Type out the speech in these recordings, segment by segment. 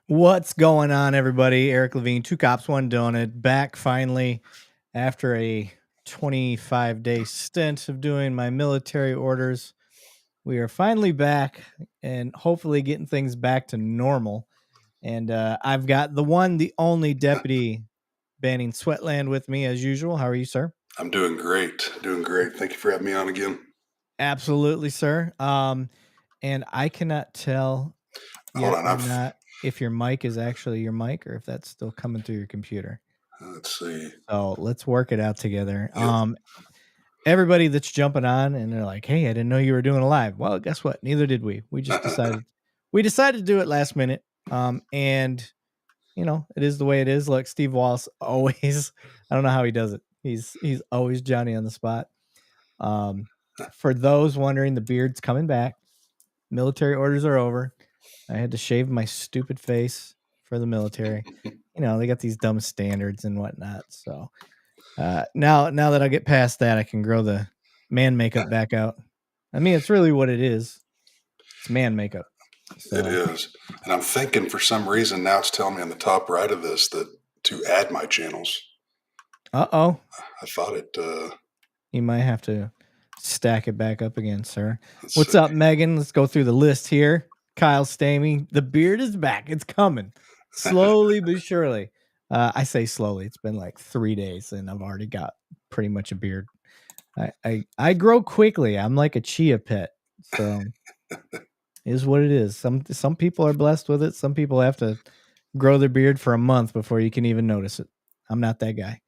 What's going on, everybody? Eric Levine, Two Cops, One Donut, back finally after a 25-day stint of doing my military orders. We are finally back and hopefully getting things back to normal. And I've got the one, the only deputy Banning Sweatland with me as usual. How are you, sir? I'm doing great. Doing great. Thank you for having me on again. Absolutely, sir. And I cannot tell Hold yet on. or not if your mic is actually your mic or if that's still coming through your computer. Let's see. So let's work it out together. Yep. Everybody that's jumping on and they're like, "Hey, I didn't know you were doing a live." Well, guess what? Neither did we. We just decided to do it last minute. And it is the way it is. Look, Steve Wallace always. I don't know how he does it. He's always Johnny on the spot. For those wondering, the beard's coming back. Military orders are over. I had to shave my stupid face for the military. They got these dumb standards and whatnot. So now that I get past that, I can grow the man makeup back out. I mean, it's really what it is. It's man makeup. So. It is. And I'm thinking for some reason now it's telling me on the top right of this that to add my channels. Uh-oh. I thought it. You might have to stack it back up again, sir. What's up, Megan? Let's go through the list here. Kyle Stamey, the beard is back. It's coming. Slowly but surely. I say slowly. It's been like 3 days and I've already got pretty much a beard. I grow quickly. I'm like a chia pet. So is what it is. Some people are blessed with it. Some people have to grow their beard for a month before you can even notice it. I'm not that guy.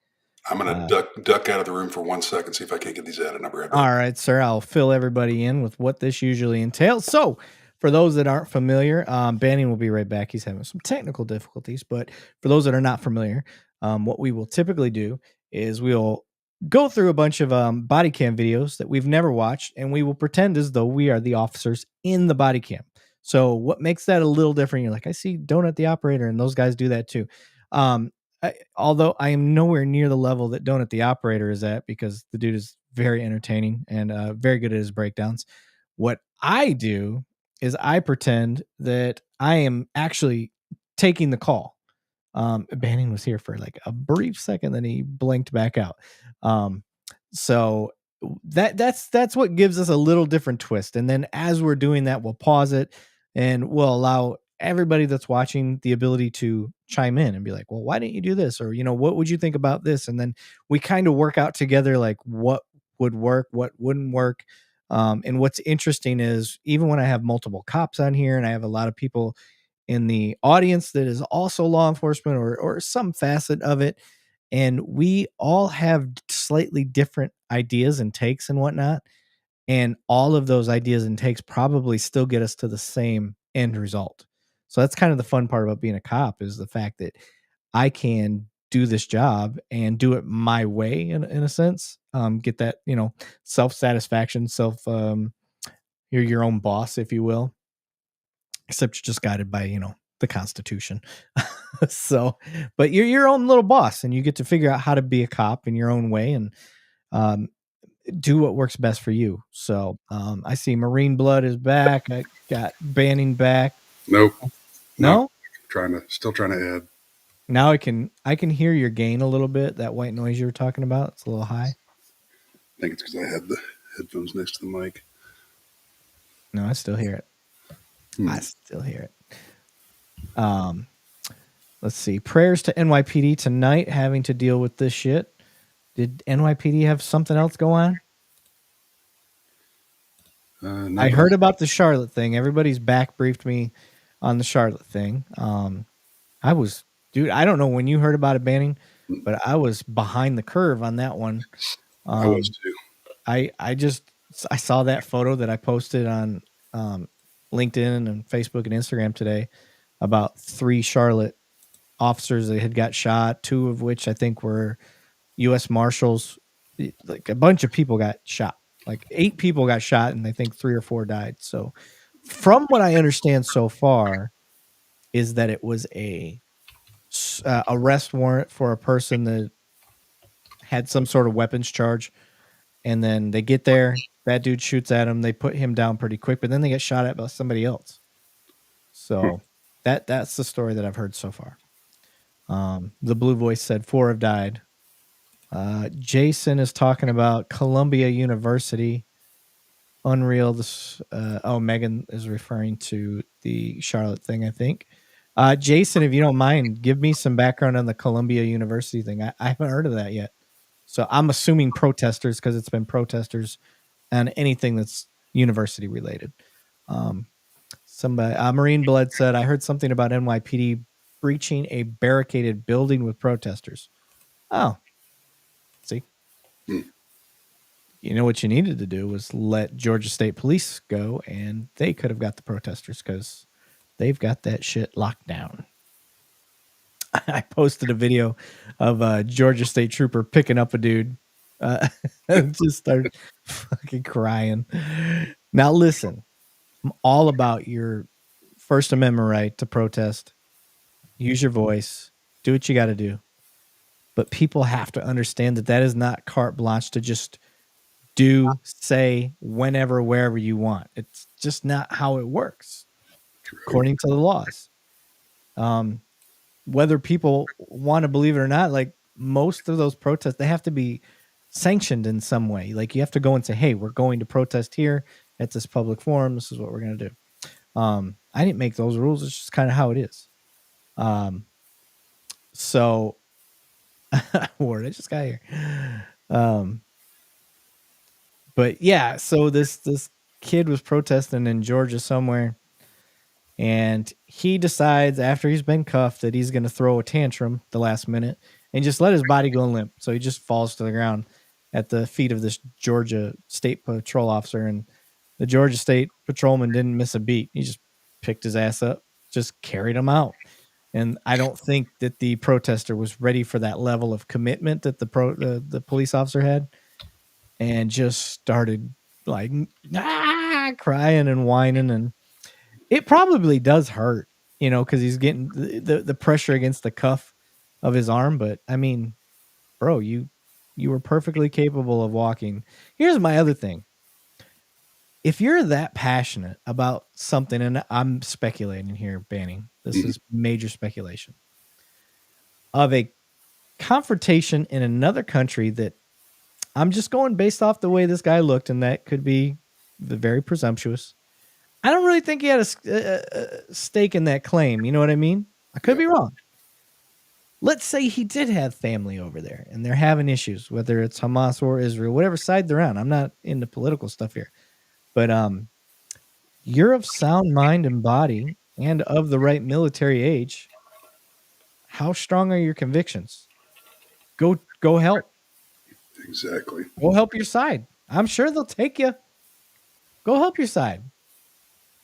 I'm going to duck out of the room for 1 second, see if I can't get these added. I'll be right back. All right, sir. I'll fill everybody in with what this usually entails. So for those that aren't familiar, Banning will be right back. He's having some technical difficulties, but for those that are not familiar, what we will typically do is we'll go through a bunch of body cam videos that we've never watched, and we will pretend as though we are the officers in the body cam. So what makes that a little different? You're like, I see Donut the operator, and those guys do that too. Although I am nowhere near the level that Donut the operator is at, because the dude is very entertaining and very good at his breakdowns. What I do is I pretend that I am actually taking the call. Banning was here for like a brief second, then he blinked back out. So that's what gives us a little different twist. And then as we're doing that, we'll pause it and we'll allow everybody that's watching the ability to chime in and be like, well, why didn't you do this? Or, what would you think about this? And then we kind of work out together, like what would work, what wouldn't work. And what's interesting is even when I have multiple cops on here and I have a lot of people in the audience that is also law enforcement or some facet of it, and we all have slightly different ideas and takes and whatnot. And all of those ideas and takes probably still get us to the same end result. So that's kind of the fun part about being a cop, is the fact that I can do this job and do it my way in a sense. Get that, self-satisfaction, you're your own boss, if you will, except you're just guided by, the Constitution. So, but you're your own little boss and you get to figure out how to be a cop in your own way and, do what works best for you. So, I see Marine Blood is back. I got Banning back. Nope. No? Still trying to add. Now I can hear your gain a little bit. That white noise you were talking about, it's a little high. I think it's because I had the headphones next to the mic. No, I still hear it. I still hear it. Let's see. Prayers to NYPD tonight, having to deal with this shit. Did NYPD have something else go on? No. I heard about the Charlotte thing. Everybody's back briefed me on the Charlotte thing. I don't know when you heard about it, Banning, but I was behind the curve on that one. I was too. I saw that photo that I posted on LinkedIn and Facebook and Instagram today about 3 Charlotte officers that had got shot, 2 of which I think were U.S. Marshals. Like a bunch of people got shot. Like 8 people got shot, and I think 3 or 4 died. So from what I understand so far is that it was a arrest warrant for a person that had some sort of weapons charge. And then they get there, that dude shoots at him. They put him down pretty quick, but then they get shot at by somebody else. So That's the story that I've heard so far. The blue voice said 4 have died. Jason is talking about Columbia University. Unreal. This Megan is referring to the Charlotte thing, I think. Jason, if you don't mind, give me some background on the Columbia University thing. I haven't heard of that yet. So I'm assuming protesters because it's been protesters and anything that's university related. Um, somebody, Marine Blood said, I heard something about NYPD breaching a barricaded building with protesters. Oh, see, Hmm. you know what you needed to do was let Georgia State Police go, and they could have got the protesters because they've got that shit locked down. I posted a video of a Georgia State trooper picking up a dude. Just started fucking crying. Now listen, I'm all about your First Amendment right to protest. Use your voice. Do what you got to do. But people have to understand that that is not carte blanche to just do, say, whenever, wherever you want. It's just not how it works, True. according to the laws. Whether people want to believe it or not, like most of those protests, they have to be sanctioned in some way. Like you have to go and say, hey, we're going to protest here at this public forum. This is what we're going to do. I didn't make those rules. It's just kind of how it is. So word, I just got here. But yeah, so this kid was protesting in Georgia somewhere, and he decides after he's been cuffed that he's going to throw a tantrum the last minute and just let his body go limp. So he just falls to the ground at the feet of this Georgia State Patrol officer, and the Georgia State Patrolman didn't miss a beat. He just picked his ass up, just carried him out. And I don't think that the protester was ready for that level of commitment that the police officer had, and just started like crying and whining, and it probably does hurt, because he's getting the pressure against the cuff of his arm. But I mean, bro, you were perfectly capable of walking. Here's my other thing. If you're that passionate about something, and I'm speculating here, Banning, this is major speculation, of a confrontation in another country that I'm just going based off the way this guy looked, and that could be very presumptuous. I don't really think he had a stake in that claim. You know what I mean? I could be wrong. Let's say he did have family over there and they're having issues, whether it's Hamas or Israel, whatever side they're on. I'm not into political stuff here. But you're of sound mind and body and of the right military age. How strong are your convictions? Go help. Exactly. Go help your side. I'm sure they'll take you. Go help your side.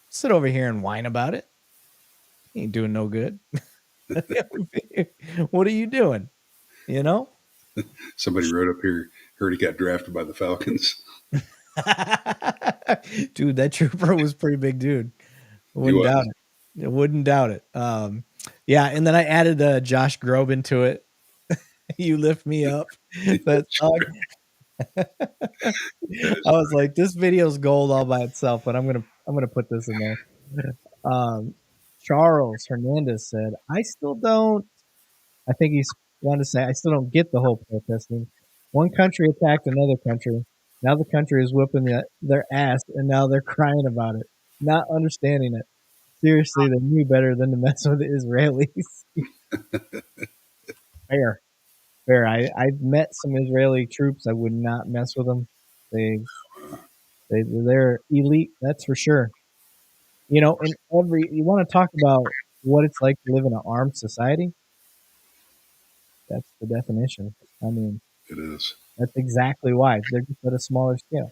Sit over here and whine about it. Ain't doing no good. What are you doing? Somebody wrote up here, heard he got drafted by the Falcons. Dude, that trooper was pretty big dude. Wouldn't doubt it. Wouldn't doubt it. Yeah, and then I added Josh Groban to it. You lift me up. That song. I was like, this video's gold all by itself, but I'm gonna put this in there. Charles Hernandez said, I think he's wanted to say, I still don't get the whole protesting. One country attacked another country. Now the country is whipping their ass, and now they're crying about it, not understanding it. Seriously, they knew better than to mess with the Israelis. Fair. I've met some Israeli troops. I would not mess with them. They're elite, that's for sure. And you want to talk about what it's like to live in an armed society? That's the definition. I mean, It is. that's exactly why. They're just at a smaller scale.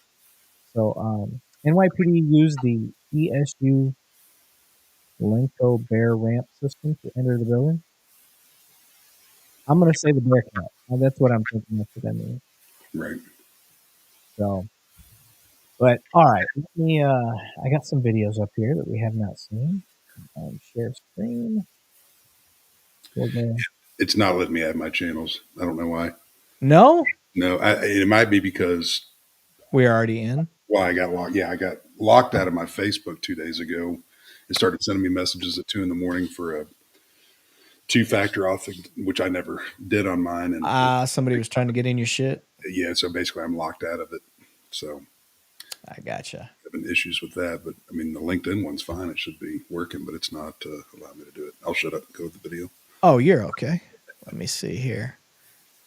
So NYPD used the ESU Lenko Bear ramp system to enter the building. I'm going to say the Bearcat. That's what I'm thinking that's what that means. Right. So, but all right. I got some videos up here that we have not seen. Share screen. It's not letting me add my channels. I don't know why. No? No, it might be because we're already in. Well, I got locked. Yeah, I got locked out of my Facebook 2 days ago, It started sending me messages at 2 in the morning for a two-factor auth, which I never did on mine, and Somebody was trying to get in your shit. yeah, so basically I'm locked out of it. So I gotcha. having issues with that, but I mean the LinkedIn one's fine. It should be working, but it's not allowing me to do it. I'll shut up and go with the video. Oh, you're okay. Let me see here.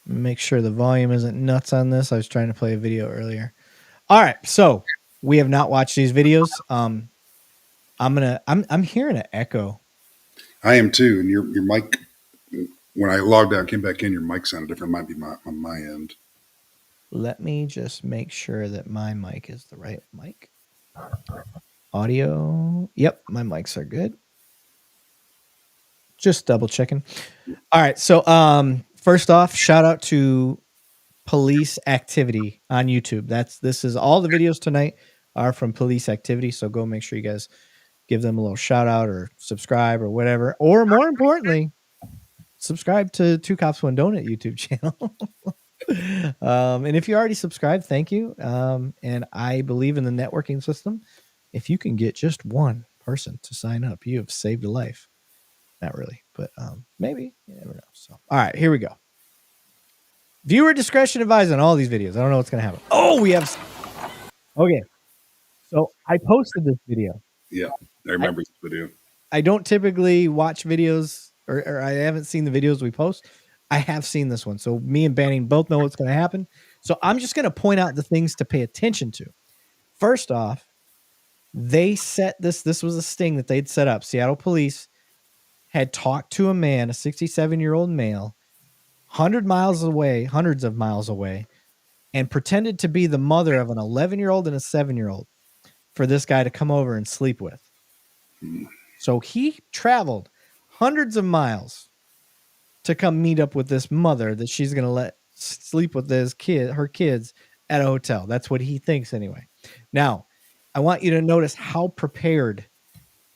Make sure the volume isn't nuts on this. I was trying to play a video earlier. All right, so we have not watched these videos. I'm hearing an echo. I am too, and your mic. When I logged out, and came back in, your mic sounded different. It might be on my end. Let me just make sure that my mic is the right mic. Audio. Yep, my mics are good. Just double checking. All right, so first off, shout out to Police Activity on YouTube. This is all the videos tonight are from Police Activity, so go make sure you guys give them a little shout out or subscribe or whatever. Or more importantly, subscribe to Two Cops One Donut YouTube channel. And if you already subscribed, thank you. And I believe in the networking system. If you can get just one person to sign up, you have saved a life. Not really, but maybe. You never know. So, all right, here we go. Viewer discretion advised on all these videos. I don't know what's going to happen. Oh, we have. Okay. So I posted this video. Yeah, I remember this video. I don't typically watch videos or I haven't seen the videos we post. I have seen this one. So me and Banning both know what's going to happen. So I'm just going to point out the things to pay attention to. First off, they set this was a sting that they'd set up. Seattle police had talked to a man, a 67-year-old male, hundreds of miles away, and pretended to be the mother of an 11-year-old and a 7-year-old for this guy to come over and sleep with. So he traveled hundreds of miles to come meet up with this mother that she's going to let sleep with her kids at a hotel. That's what he thinks anyway. Now, I want you to notice how prepared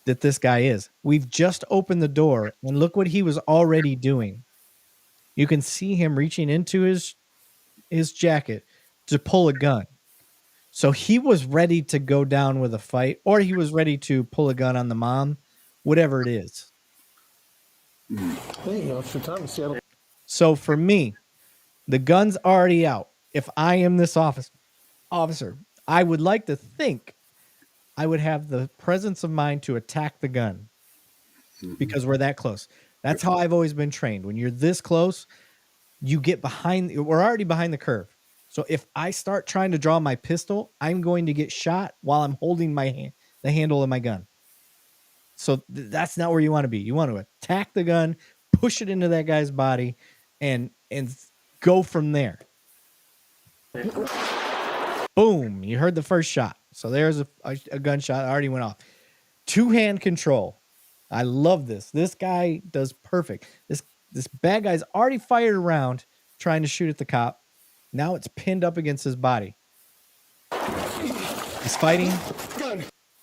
that this guy is. We've just opened the door and look what he was already doing. You can see him reaching into his jacket to pull a gun. So he was ready to go down with a fight, or he was ready to pull a gun on the mom, whatever it is. Hey, it's your time in Seattle. So for me, the gun's already out. If I am this officer, I would like to think I would have the presence of mind to attack the gun because we're that close. That's how I've always been trained. When you're this close, you get behind. We're already behind the curve. So if I start trying to draw my pistol, I'm going to get shot while I'm holding the handle of my gun. So that's not where you want to be. You want to attack the gun, push it into that guy's body, and go from there. Boom! You heard the first shot. So there's a gunshot. Already went off. Two-hand control. I love this. This guy does perfect. This bad guy's already fired around trying to shoot at the cop. Now it's pinned up against his body. He's fighting.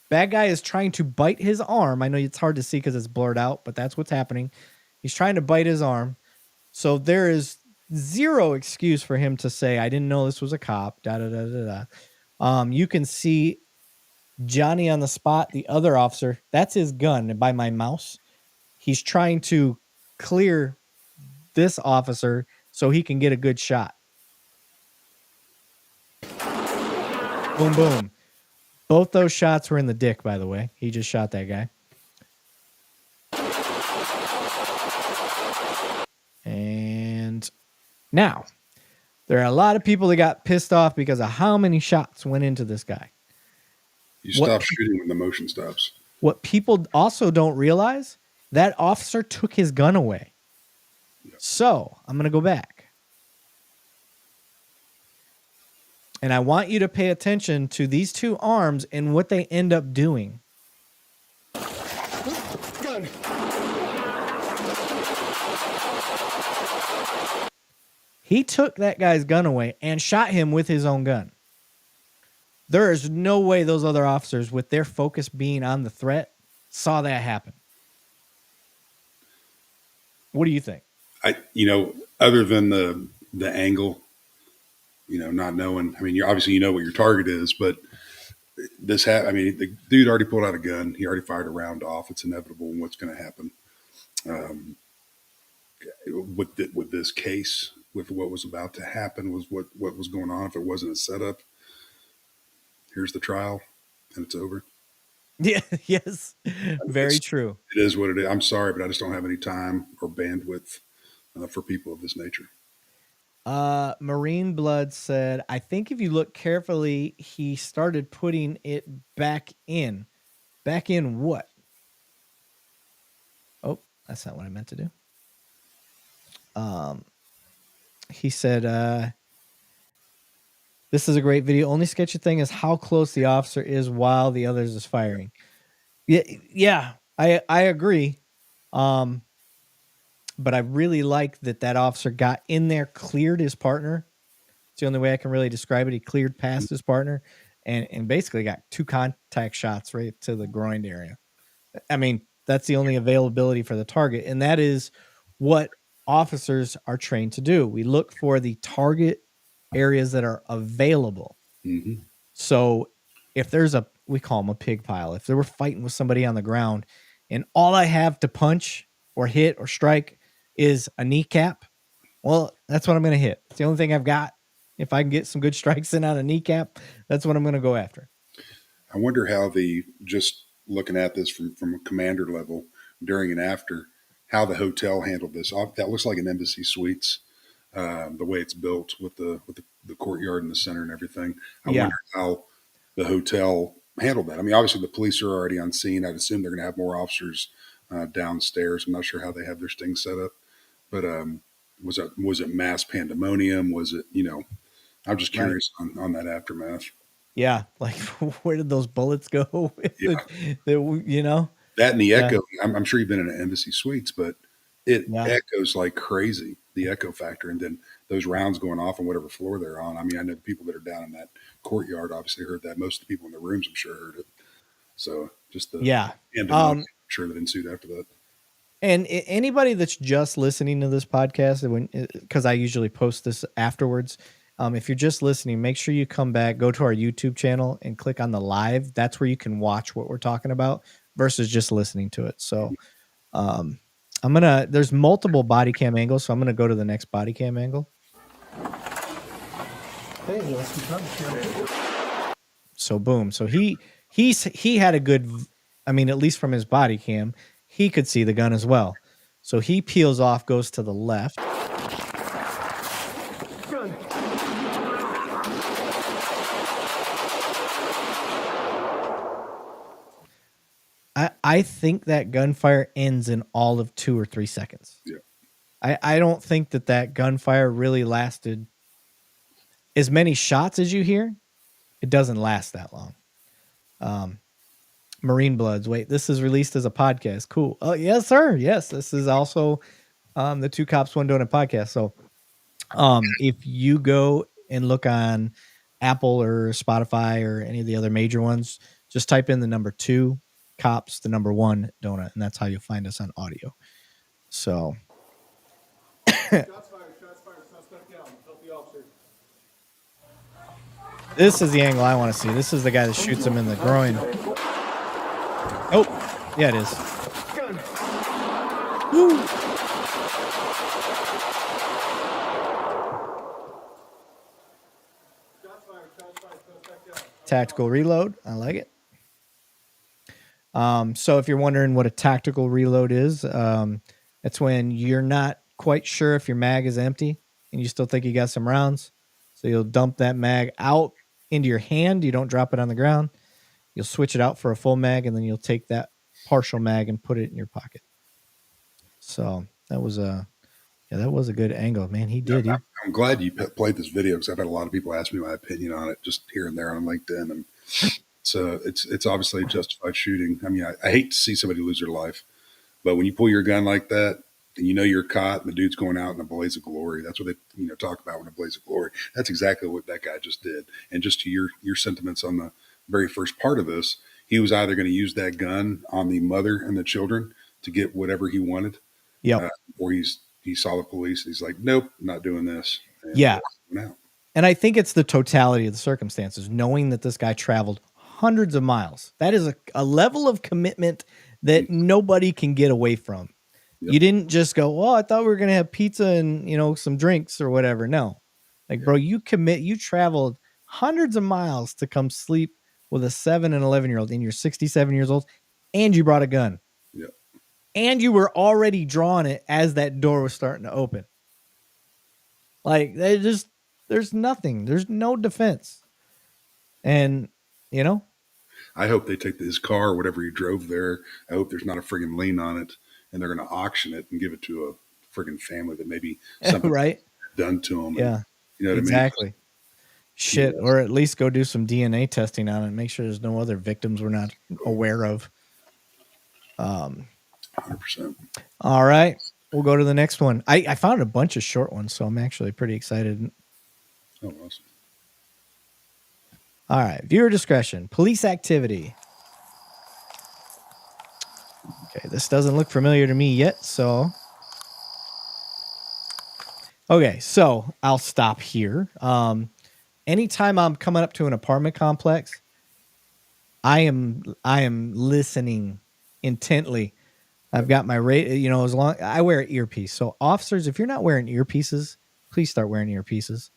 Bad guy is trying to bite his arm. I know it's hard to see because it's blurred out, but that's what's happening. He's trying to bite his arm. So there is zero excuse for him to say, I didn't know this was a cop. You can see Johnny on the spot, the other officer. That's his gun by my mouse. He's trying to clear this officer so he can get a good shot. Boom, boom. Both those shots were in the dick, by the way. He just shot that guy. And now, there are a lot of people that got pissed off because of how many shots went into this guy. You stop shooting when the motion stops. What people also don't realize, that officer took his gun away. Yep. So, I'm going to go back. And I want you to pay attention to these two arms and what they end up doing. Gun. He took that guy's gun away and shot him with his own gun. There is no way those other officers, with their focus being on the threat, saw that happen. What do you think? Other than the angle, not knowing. I mean, obviously you know what your target is, but I mean, the dude already pulled out a gun. He already fired a round off. It's inevitable what's going to happen. Um, with this case, with what was about to happen, was what was going on. If it wasn't a setup, here's the trial, and it's over. Yeah, yes. Very It's true. it is what it is. I'm sorry, but I just don't have any time or bandwidth for people of this nature. Marine Blood said, I think if you look carefully, he started putting it back in. Back in what? Oh, that's not what I meant to do. He said, this is a great video. Only sketchy thing is how close the officer is while the others is firing. Yeah, I agree. But I really like that officer got in there, cleared his partner. It's the only way I can really describe it. He cleared past his partner and basically got 2 contact shots right to the groin area. I mean, that's the only availability for the target, and that is what officers are trained to do. We look for the target areas that are available. Mm-hmm. So if there's we call them a pig pile. If they were fighting with somebody on the ground and all I have to punch or hit or strike is a kneecap, well, that's what I'm going to hit. It's the only thing I've got. If I can get some good strikes in on a kneecap, that's what I'm going to go after. I wonder how just looking at this from a commander level during and after, how the hotel handled this. That looks like an embassy suites, the way it's built with the courtyard in the center and everything. I Yeah. wonder how the hotel handled that. I mean, obviously the police are already on scene. I'd assume they're going to have more officers downstairs. I'm not sure how they have their sting set up, but was it mass pandemonium? Was it, I'm just Right. curious on that aftermath. Yeah. Like, where did those bullets go? Yeah. That and the Yeah. echo. I'm sure you've been in an embassy suites, but it Yeah. echoes like crazy. The echo factor, and then those rounds going off on whatever floor they're on. I mean, I know the people that are down in that courtyard obviously heard that. Most of the people in the rooms, I'm sure, heard it. So just the Yeah. pandemonium, I'm sure that ensued after that. And anybody that's just listening to this podcast, because I usually post this afterwards, if you're just listening, make sure you come back, go to our YouTube channel, and click on the live. That's where you can watch what we're talking about versus just listening to it. So, there's multiple body cam angles, so I'm gonna go to the next body cam angle. So boom. So he had a good, I mean, at least from his body cam, he could see the gun as well. So he peels off, goes to the left. I think that gunfire ends in all of 2 or 3 seconds. Yeah. I don't think that gunfire really lasted as many shots as you hear. It doesn't last that long. Marine Bloods. Wait, this is released as a podcast. Cool. Oh, yes, sir. Yes, this is also the Two Cops One Donut podcast. So, if you go and look on Apple or Spotify or any of the other major ones, just type in the number 2 Cops, the number 1 Donut, and that's how you'll find us on audio. So, this is the angle I want to see. This is the guy that shoots him in the groin. Oh, yeah, it is. Woo. Tactical reload. I like it. So if you're wondering what a tactical reload is, that's when you're not quite sure if your mag is empty and you still think you got some rounds. So you'll dump that mag out into your hand. You don't drop it on the ground. You'll switch it out for a full mag, and then you'll take that partial mag and put it in your pocket. So that was a good angle, man. He did. I'm glad you played this video because I've had a lot of people ask me my opinion on it just here and there on LinkedIn, and so it's obviously a justified shooting. I mean, I hate to see somebody lose their life, but when you pull your gun like that and you know you're caught and the dude's going out in a blaze of glory, that's what they talk about when a blaze of glory. That's exactly what that guy just did. And just to your sentiments on the very first part of this, he was either going to use that gun on the mother and the children to get whatever he wanted, Yep. or he saw the police. He's like, nope, I'm not doing this. And Yeah. went out. And I think it's the totality of the circumstances, knowing that this guy traveled hundreds of miles. That is a level of commitment that nobody can get away from. Yep. You didn't just go, oh, I thought we were going to have pizza and, some drinks or whatever. No. Like, bro, you traveled hundreds of miles to come sleep with a 7 and 11-year-old, and you're 67 years old, and you brought a gun. Yep. And you were already drawing it as that door was starting to open. Like, there's nothing. There's no defense. And, I hope they take his car or whatever he drove there. I hope there's not a friggin' lien on it, and they're going to auction it and give it to a friggin' family that maybe something right? done to them. Yeah. And, you know what exactly. I mean? Shit, or at least go do some DNA testing on it and make sure there's no other victims we're not aware of. 100%. All right. We'll go to the next one. I found a bunch of short ones, so I'm actually pretty excited. Oh, awesome. All right. Viewer discretion. Police activity. Okay, this doesn't look familiar to me yet, so. Okay, so I'll stop here. Anytime I'm coming up to an apartment complex, I am listening intently. I've got my radio, as long I wear an earpiece. So officers, if you're not wearing earpieces, please start wearing earpieces.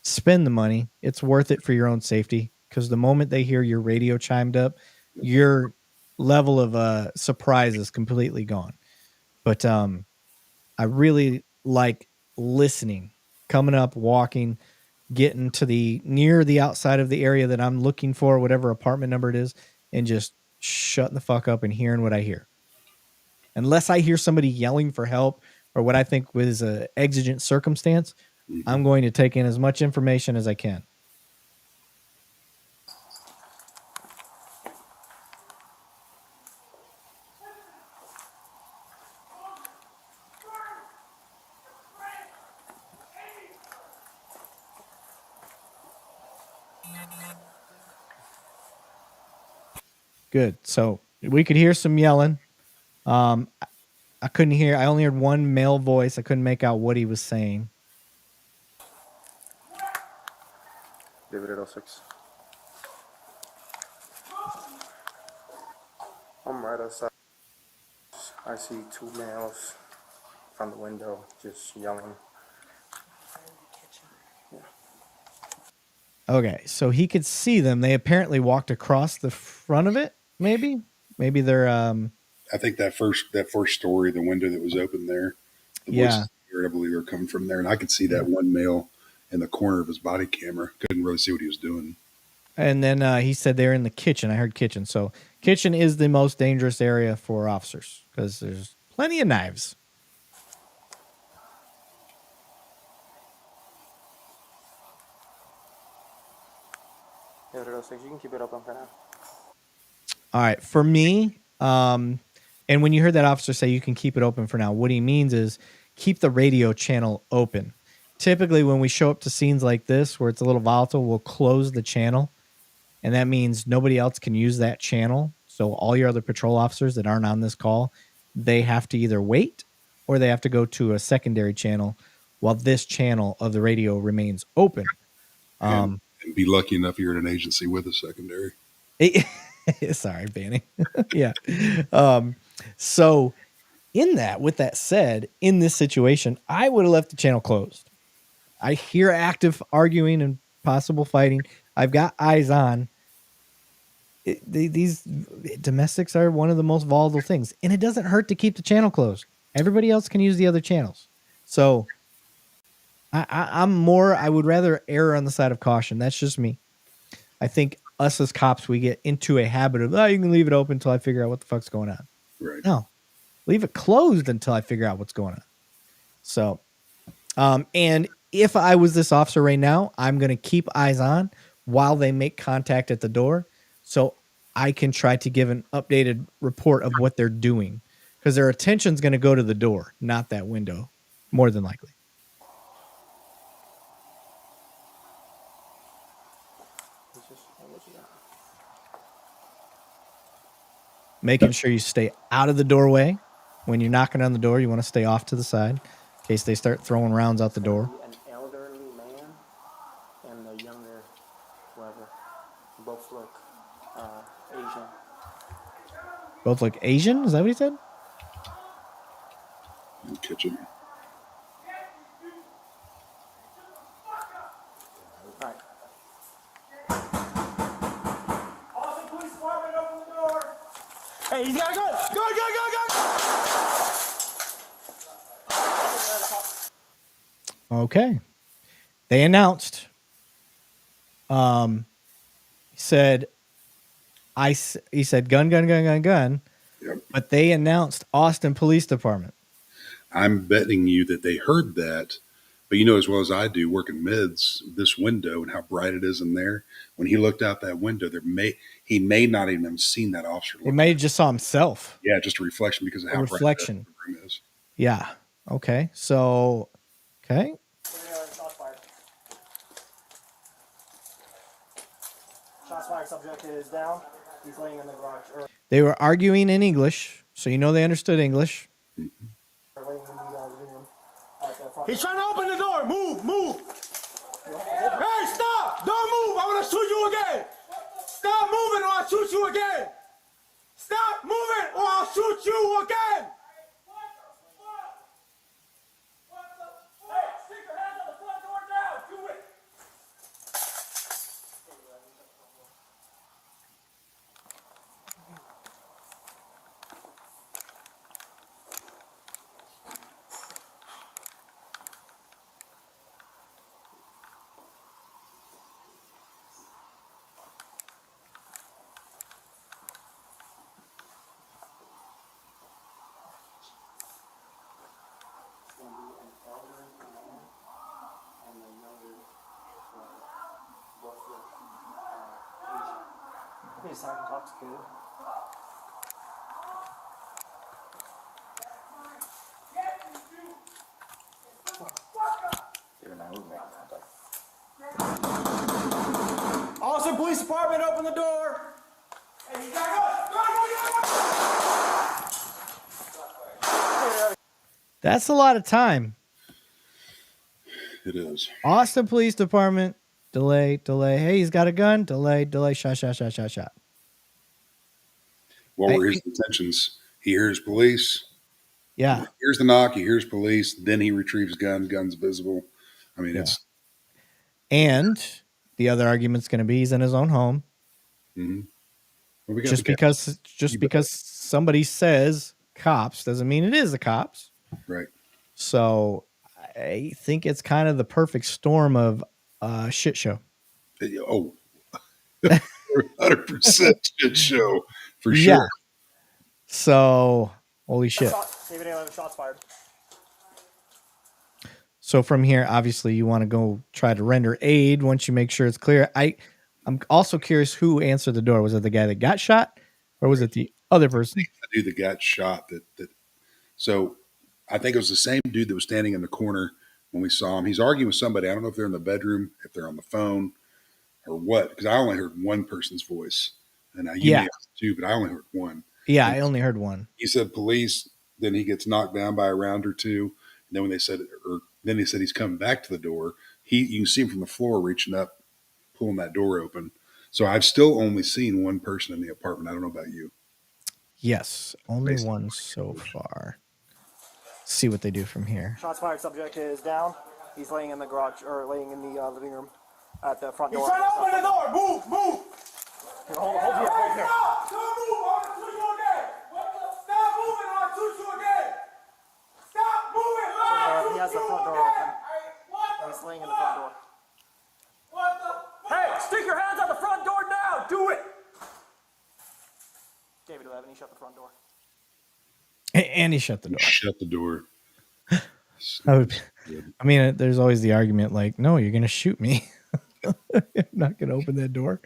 Spend the money. It's worth it for your own safety, because the moment they hear your radio chimed up, your level of surprise is completely gone. But I really like listening, coming up, walking, getting to near the outside of the area that I'm looking for, whatever apartment number it is, and just shutting the fuck up and hearing what I hear. Unless I hear somebody yelling for help or what I think was an exigent circumstance, I'm going to take in as much information as I can. Good. So we could hear some yelling. I couldn't hear. I only heard one male voice. I couldn't make out what he was saying. David 06. I'm right outside. I see two males from the window just yelling. Yeah. Okay, so he could see them. They apparently walked across the front of it. Maybe they're. I think that first story, the window that was open there, the voices, I believe, were coming from there, and I could see that one male in the corner of his body camera. Couldn't really see what he was doing. And then he said they're in the kitchen. I heard kitchen. So kitchen is the most dangerous area for officers because there's plenty of knives. Yeah, you can keep it open for now. All right. For me, and when you heard that officer say you can keep it open for now, what he means is keep the radio channel open. Typically, when we show up to scenes like this where it's a little volatile, we'll close the channel. And that means nobody else can use that channel. So all your other patrol officers that aren't on this call, they have to either wait or they have to go to a secondary channel while this channel of the radio remains open. And be lucky enough you're at an agency with a secondary. Sorry, Banning. Yeah. So with that said, in this situation, I would have left the channel closed. I hear active arguing and possible fighting. I've got eyes on. These domestics are one of the most volatile things, and it doesn't hurt to keep the channel closed. Everybody else can use the other channels. So I would rather err on the side of caution. That's just me. I think us as cops, we get into a habit of, you can leave it open until I figure out what the fuck's going on. Right. No, leave it closed until I figure out what's going on. So, and if I was this officer right now, I'm going to keep eyes on while they make contact at the door so I can try to give an updated report of what they're doing, because their attention's going to go to the door, not that window, more than likely. Making sure you stay out of the doorway. When you're knocking on the door, you want to stay off to the side in case they start throwing rounds out the door. An elderly man and a younger, whoever, both look Asian. Both look Asian? Is that what he said? In the kitchen. All right. Austin Police Department, open the door. Hey, he's got a gun. Okay. They announced. He said, he said gun, gun, gun, gun, gun. Yep. But they announced Austin Police Department. I'm betting you that they heard that, but you know as well as I do, working mids, this window and how bright it is in there. When he looked out that window, he may not even have seen that officer. He may have just saw himself. Yeah, just a reflection because of how reflection. bright that room is. Yeah. Okay. So, okay. Shots fired. Subject is down. He's laying in the garage. They were arguing in English, so you know they understood English. He's trying to open the door. Move. Hey, stop! Don't move! I want to shoot you again! Stop moving or I'll shoot you again! Stop moving or I'll shoot you again! Hey, stick your hands on the front door now! Do it! He's not intoxicated. Austin Police Department, open the door. Hey, you gotta go. That's a lot of time. It is. Austin Police Department, delay. Hey, he's got a gun. Delay, shot. What were his intentions? He hears police. Yeah. He hears the knock. He hears police. Then he retrieves gun. Gun's visible. I mean, it's. And the other argument's going to be he's in his own home. Mm-hmm. Well, just because somebody says cops doesn't mean it is the cops. Right. So I think it's kind of the perfect storm of shit show. Oh, 100% shit show for sure. Yeah. So holy shit. Shots fired. So from here, obviously, you want to go try to render aid once you make sure it's clear. I'm also curious who answered the door. Was it the guy that got shot, or was it the other person? The dude that got shot. So I think it was the same dude that was standing in the corner when we saw him. He's arguing with somebody. I don't know if they're in the bedroom, if they're on the phone, or what. Because I only heard one person's voice, and you may have two, but I only heard one. Yeah, I only heard one. He said police. Then he gets knocked down by a round or two. And then when they said, then he said he's coming back to the door. You can see him from the floor reaching up, pulling that door open. So I've still only seen one person in the apartment. I don't know about you. Yes, only one so far. Let's see what they do from here. Shots fired. Subject is down. He's laying in the garage or laying in the living room at the front door. He's trying to open the door. Move. Here, hold your head right there. Stop! Don't move. I want to shoot you again. Stop moving. I want to shoot you again. Stop moving. He has the front door open. He's laying in the front door. Hey, stick your hands on the front door now. Do it. David 11, he shut the front door. And he shut the door. Shut the door. I mean, there's always the argument like, no, you're going to shoot me. I'm not going to open that door.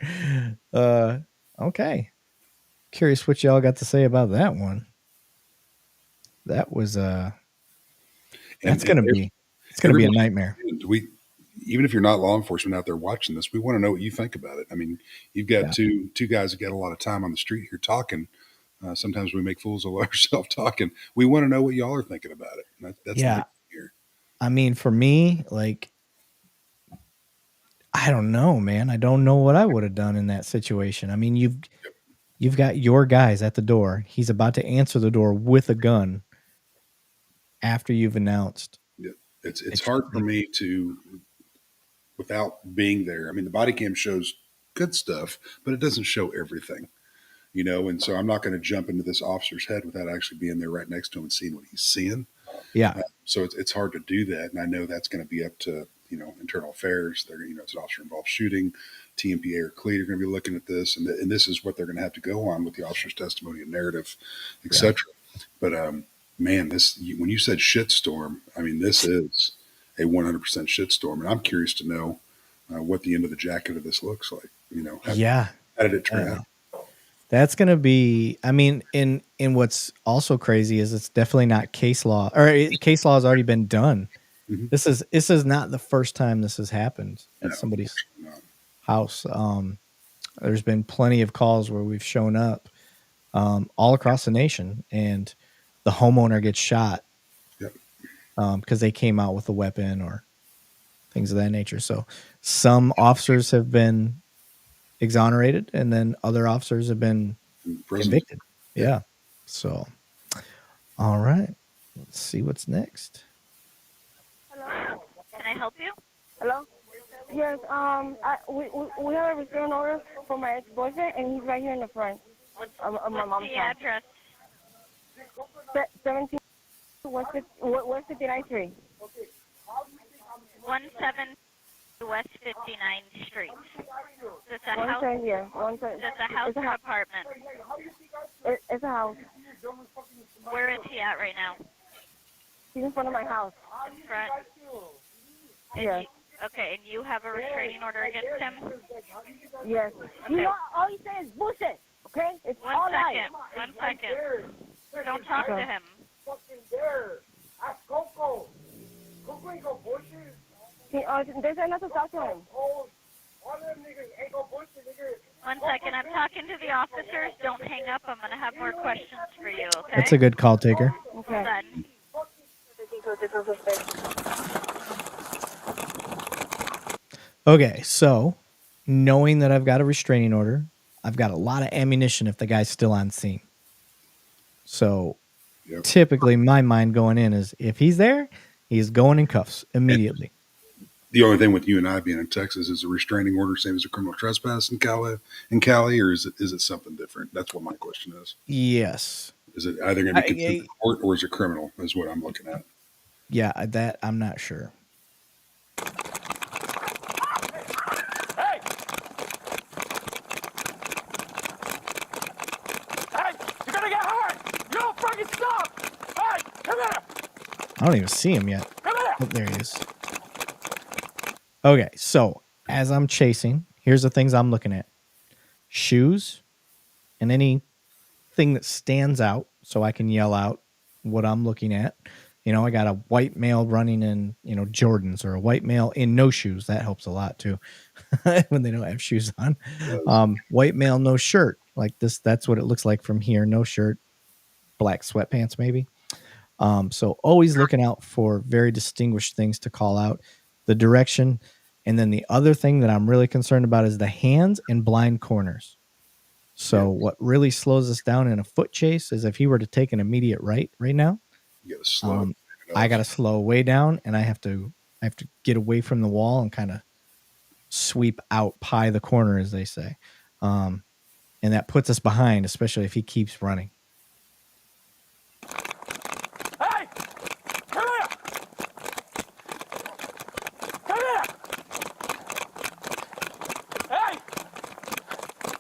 Okay. Curious what y'all got to say about that one. That was that's going to be a nightmare. Even if you're not law enforcement out there watching this, we want to know what you think about it. I mean, you've got two guys that got a lot of time on the street here talking. Sometimes we make fools of ourselves talking. We want to know what y'all are thinking about it. That's the big thing here. I mean, for me, like, I don't know, man. I don't know what I would have done in that situation. I mean, you've got your guys at the door. He's about to answer the door with a gun after you've announced. Yeah. It's It's hard for like, me to, without being there. I mean, the body cam shows good stuff, but it doesn't show everything, you know. And so I'm not going to jump into this officer's head without actually being there right next to him and seeing what he's seeing. yeah, So it's hard to do that, and I know that's going to be up to internal affairs. They're it's an officer involved shooting. TMPA or CLEAT are going to be looking at this, and this is what they're going to have to go on with the officer's testimony and narrative, yeah. etc. But man, when you said shitstorm, I mean this is a 100% shitstorm, and I'm curious to know what the end of the jacket of this looks like. Yeah. How did it turn Uh, out? that's gonna be. I mean, in what's also crazy is it's definitely not case law, or case law has already been done. Mm-hmm. This is not the first time this has happened at No, somebody's not. house. There's been plenty of calls where we've shown up all across the nation, and the homeowner gets shot Yep. because they came out with a weapon or things of that nature. So some officers have been exonerated, and then other officers have been In prison. convicted. Yeah. Yeah. So, all right. Let's see what's next. Hello. Can I help you? Hello? Yes, we have a restraining order for my ex-boyfriend, and he's right here in the front of my mom's The house. address. 17 West 59th Street. 17 West 59th Street. Is this a One house? side, yeah. One side. Is this a house It's a or house. apartment? It's a house. Where is he at right now? He's in front of my house. In front? And Yes. Okay, and you have a restraining order against him? Yes. You know, all he says is bullshit, okay? It's all lies. One second. Don't talk to him. They said not to talk to him. One second. I'm talking to the officers. Don't hang up. I'm going to have more questions for you, okay? That's a good call taker. Okay. Hold on. Okay, so knowing that I've got a restraining order, I've got a lot of ammunition if the guy's still on scene. So Yep. typically my mind going in is if he's there, he's going in cuffs immediately. The only thing with you and I being in Texas is a restraining order, same as a criminal trespass in Cali, or is it something different? That's what my question is. Yes. Is it either going to be considered court or is it criminal? Is what I'm looking at. Yeah, that I'm not sure. Hey! Hey! You're gonna get hurt! You don't fucking stop! Hey! Come here! I don't even see him yet. Come here! Oh, there he is. Okay, so as I'm chasing, here's the things I'm looking at. Shoes and anything that stands out so I can yell out what I'm looking at. You know, I got a white male running in, Jordans, or a white male in no shoes. That helps a lot too when they don't have shoes on. White male, no shirt. Like this, that's what it looks like from here. No shirt, black sweatpants maybe. So always looking out for very distinguished things to call out, the direction. And then the other thing that I'm really concerned about is the hands and blind corners. So what really slows us down in a foot chase is if he were to take an immediate right now, You got to slow. I got to slow way down, and I have to get away from the wall and kind of sweep out, pie the corner, as they say. And that puts us behind, especially if he keeps running. Hey! Come here! Come here! Hey!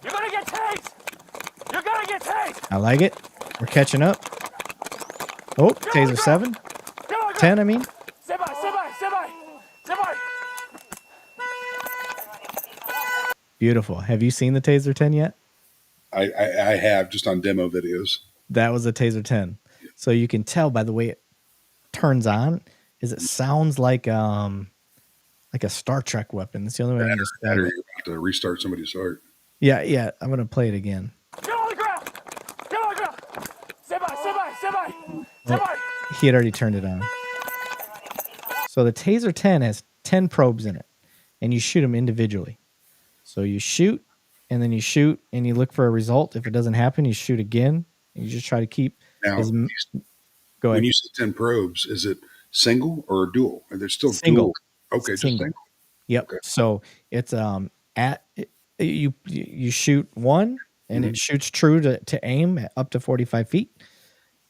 You're gonna get tased! You're gonna get tased! I like it. We're catching up. Oh, taser 7. 10, I mean. Stay by, stay by, stay by! Stay by! Beautiful. Have you seen the taser 10 yet? I have just on demo videos. That was a taser 10. So you can tell by the way it turns on is it sounds like a Star Trek weapon. That's the only way I can describe You're it. about to restart somebody's heart. Yeah. I'm gonna play it again. Get on the ground! Get on the ground! Stay by, stay by, stay by! Stay by! He had already turned it on. So the taser 10 has 10 probes in it. and you shoot them individually. So you shoot, and then you shoot, and you look for a result. If it doesn't happen, you shoot again. And you just try to keep Now, as. Go when ahead. you say 10 probes, is it single or dual? And there's still Single. dual. Okay, just single. Yep. Okay. So it's you shoot one, and it shoots true to aim at up to 45 feet,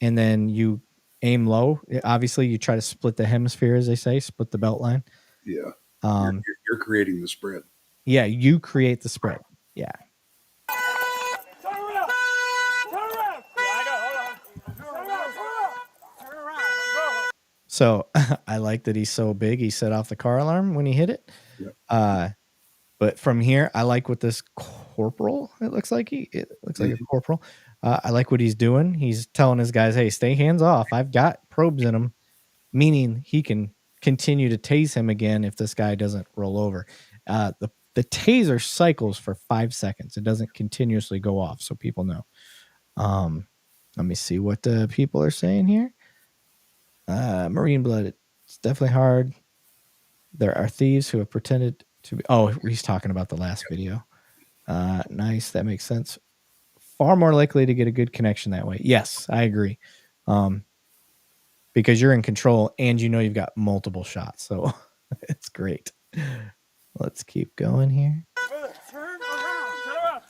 and then you aim low. Obviously, you try to split the hemisphere, as they say, split the belt line. Yeah. You're creating the spread. Yeah, you create the spread. Yeah. Turn around. Turn around. Turn around. So I like that he's so big. He set off the car alarm when he hit it. Yep. But from here, I like what this corporal. It looks like a corporal. I like what he's doing. He's telling his guys, "Hey, stay hands off. I've got probes in him," meaning he can continue to tase him again if this guy doesn't roll over. The taser cycles for 5 seconds. It doesn't continuously go off, so people know. Let me see what the people are saying here. Marine blood. It's definitely hard. There are thieves who have pretended to be. Oh, he's talking about the last video. Nice. That makes sense. Far more likely to get a good connection that way. Yes, I agree. Because you're in control and you know you've got multiple shots. So it's great. Let's keep going here. Turn around.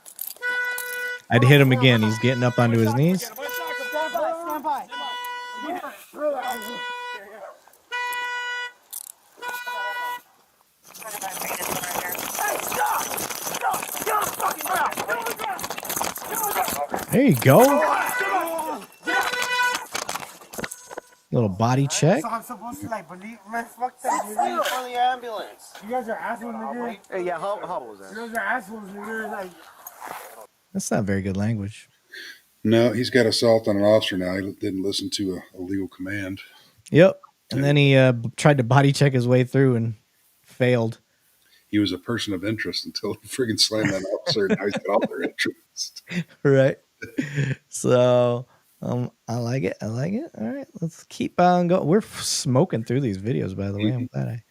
I'd hit him again. He's getting up onto his knees. Stand by. There you go. Little body check. So I'm supposed to like believe, man, fuck that. In front of the ambulance. You guys are assholes, nigga. Hey, yeah, how was that? You guys are assholes, nigga. Like, That's not very good language. No, he's got assault on an officer now. He didn't listen to a legal command. Yep. And then he tried to body check his way through and failed. He was a person of interest until he friggin' slammed that officer, and now he's got all their interest. Right. So I like it. All right, let's keep on going. We're smoking through these videos, by the way. I'm glad I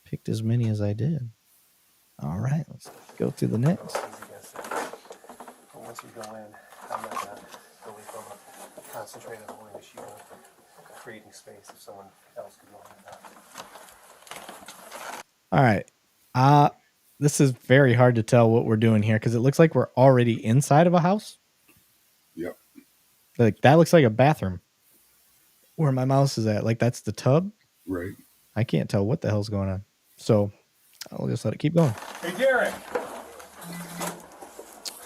picked as many as I did. All right, let's go to the next. Once you go in, I'm not going to really concentrate on holding the shield, creating space if someone else could go in. All right. This is very hard to tell what we're doing here because it looks like we're already inside of a house. Yep. Like that looks like a bathroom. Where my mouse is at, like that's the tub. Right. I can't tell what the hell's going on. So I'll just let it keep going. Hey, Derek.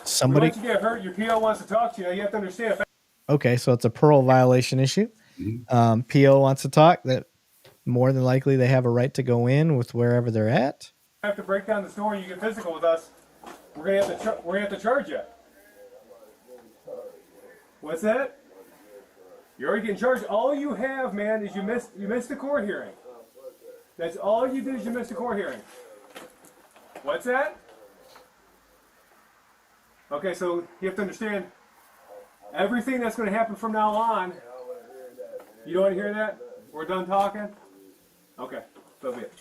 Somebody. Once you get hurt, your PO wants to talk to you. You have to understand. Okay, so it's a parole violation issue. PO wants to talk. That more than likely they have a right to go in with wherever they're at. You have to break down the store and you get physical with us. We're gonna have to charge you. What's that? You're already getting charged. All you have, man, is you missed the court hearing. That's all you did is you missed the court hearing. What's that? Okay, so you have to understand everything that's going to happen from now on. You don't want to hear that? We're done talking? Okay, so be it.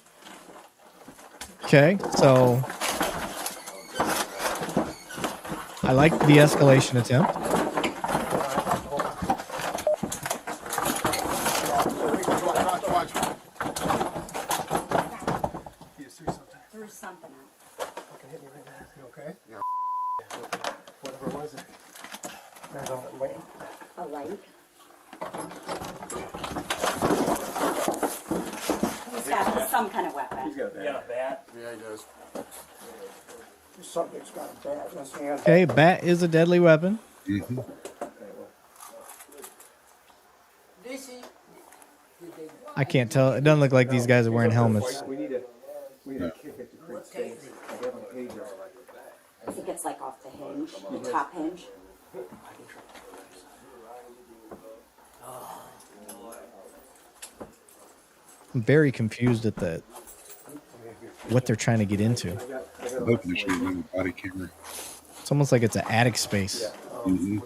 Okay, so I like the de-escalation attempt. Threw something out. Okay? A light. He's got some kind of weapon. He's got a bat. yeah, he does. Something's got a bat. Let's see. Okay, bat is a deadly weapon. Mm-hmm. I can't tell. It doesn't look like these guys are wearing helmets. We need to kick it to create space. We have a pager. I think it's like off the hinge, the top hinge. I'm very confused at what they're trying to get into. I'm hoping they should be a body camera. It's almost like it's an attic space. Mm-hmm.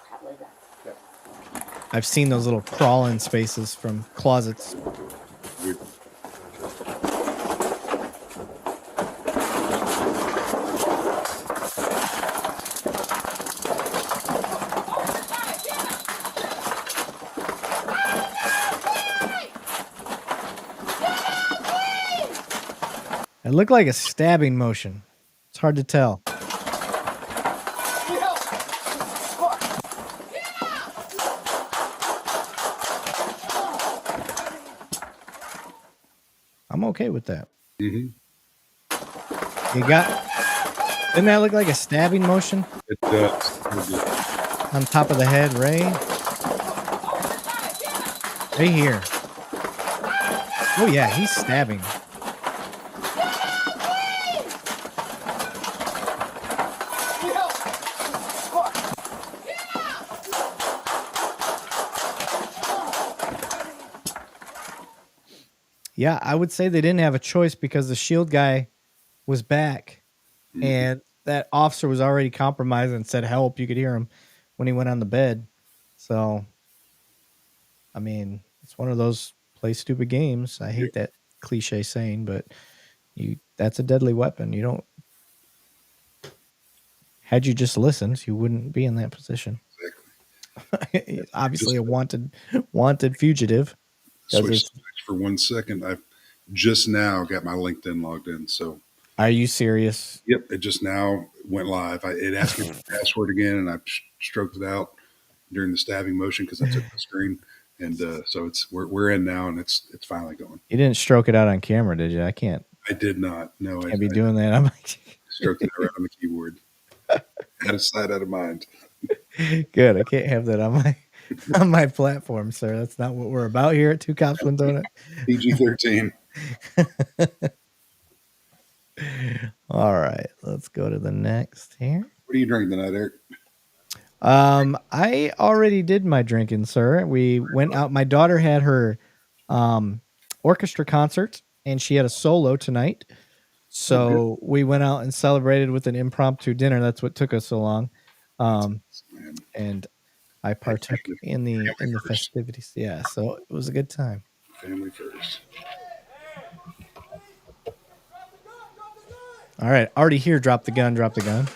Probably that. I've seen those little crawl-in spaces from closets. Weird. It looked like a stabbing motion. It's hard to tell. I'm okay with that. Mm-hmm. You got. Didn't that look like a stabbing motion? It does. On top of the head, right? Right here. Oh yeah, he's stabbing. Yeah, I would say they didn't have a choice because the shield guy was back and that officer was already compromised and said help. You could hear him when he went on the bed. So, I mean, it's one of those play stupid games. I hate that cliche saying, but that's a deadly weapon. You don't. Had you just listened, you wouldn't be in that position. Exactly. Obviously, a wanted fugitive. Switch for 1 second. I've just now got my LinkedIn logged in. So, are you serious? Yep, it just now went live. It asked me for the password again, and I stroked it out during the stabbing motion because I took the screen, and so we're in now, and it's finally going. You didn't stroke it out on camera, did you? I can't. I did not. No, I be doing that. I'm like, stroked it out right on the keyboard. Out of sight, out of mind. Good. I can't have that on my platform, sir. That's not what we're about here at Two Cops One Donut. PG-13. All right, let's go to the next here. What are you drinking tonight, Eric? I already did my drinking, sir. We went out. My daughter had her orchestra concert, and she had a solo tonight. So we went out and celebrated with an impromptu dinner. That's what took us so long. And I partook in the festivities. Yeah, so it was a good time. Family first. All right, already here. Drop the gun. Drop the gun.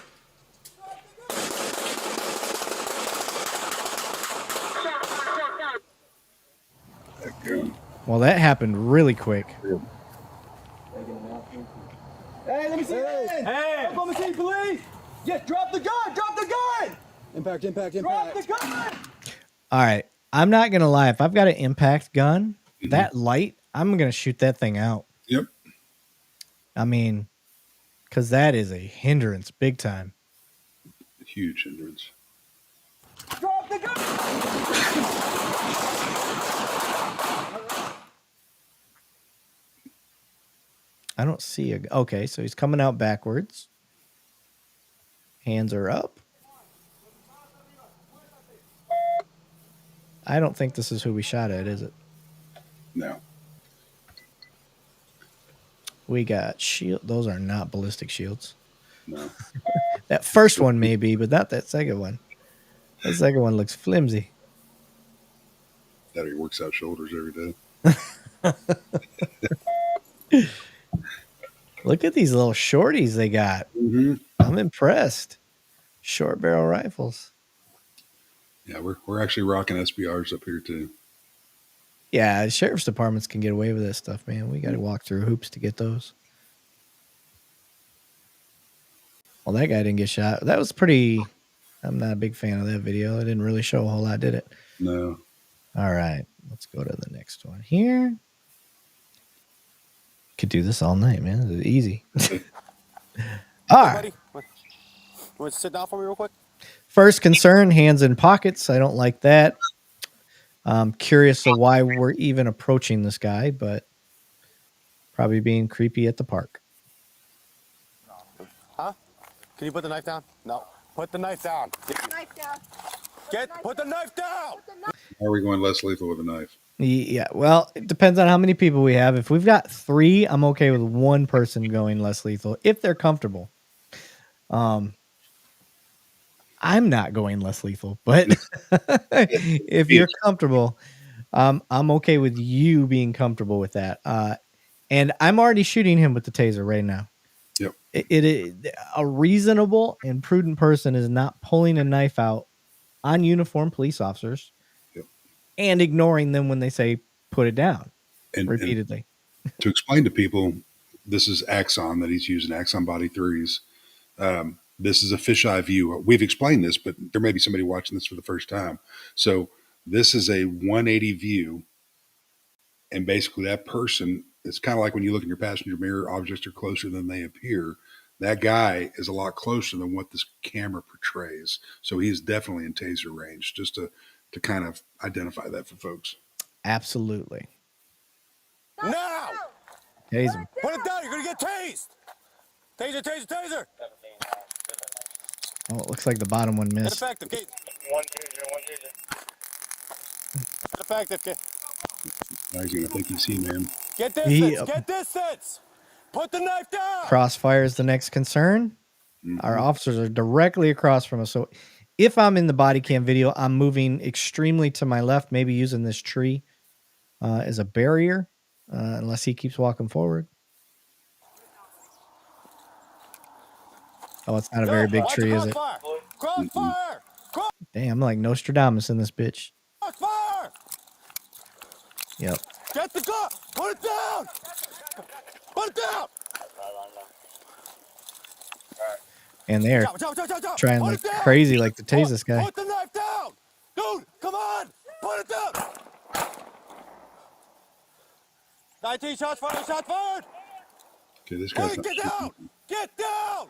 Well, that happened really quick. Hey, let me see your hand. Hey! Come and see, police! Yes, drop the gun! Drop the gun! Impact, impact, Drop impact. the gun! All right, I'm not gonna lie. If I've got an impact gun, that light, I'm gonna shoot that thing out. Yep. I mean, because that is a hindrance, big time. Huge hindrance. Drop the gun! I don't see a. Okay, so he's coming out backwards. Hands are up. I don't think this is who we shot at, is it? No. We got shield. Those are not ballistic shields. No. That first one may be, but not that second one. That second one looks flimsy. That he works out shoulders every day. Look at these little shorties they got. Mm-hmm. I'm impressed. Short barrel rifles. Yeah, we're actually rocking SBRs up here too. Yeah, sheriff's departments can get away with this stuff, man. We got to walk through hoops to get those. Well, that guy didn't get shot. That was pretty. I'm not a big fan of that video. It didn't really show a whole lot, did it? No. All right, let's go to the next one here. Could do this all night, man. This is easy. All right. Buddy, you want to sit down for me real quick? First concern, hands in pockets. I don't like that. I'm curious of why we're even approaching this guy, but probably being creepy at the park. Huh? Can you put the knife down? No. Put the knife down. Put the knife down. Put the knife down! Are we going less lethal with a knife? Yeah, well, it depends on how many people we have. If we've got 3, I'm okay with one person going less lethal if they're comfortable. I'm not going less lethal, but if you're comfortable, I'm okay with you being comfortable with that. And I'm already shooting him with the taser right now. Yep. A reasonable and prudent person is not pulling a knife out on uniformed police officers. And ignoring them when they say put it down repeatedly. And to explain to people, this is Axon that he's using, Axon Body 3s. This is a fisheye view. We've explained this, but there may be somebody watching this for the first time. So this is a 180 view, and basically that person, it's kind of like when you look in your passenger mirror, objects are closer than they appear. That guy is a lot closer than what this camera portrays. So he's definitely in taser range, just to kind of identify that for folks. Absolutely. Now! Tase him. Put it down, you're gonna get tased! Taser, taser, taser! Oh, it looks like the bottom one Get missed. effective, Kate. One taser. Get effective, Kate. Now he's going to think he's He-Man. Get distance, get distance! Put the knife down! Crossfire is the next concern. Our officers are directly across from us. So if I'm in the body cam video, I'm moving extremely to my left, maybe using this tree as a barrier, unless he keeps walking forward. Oh, it's not a very big tree, is it? Crossfire! Damn, I'm like Nostradamus in this bitch. Crossfire! Yep. Get the gun! Put it down! Put it down! And they're trying like crazy, like to tase this guy. Put the knife down! Dude, come on! Put it down! 19 shots fired, shot fired! Okay, this guy's Get down! Get down!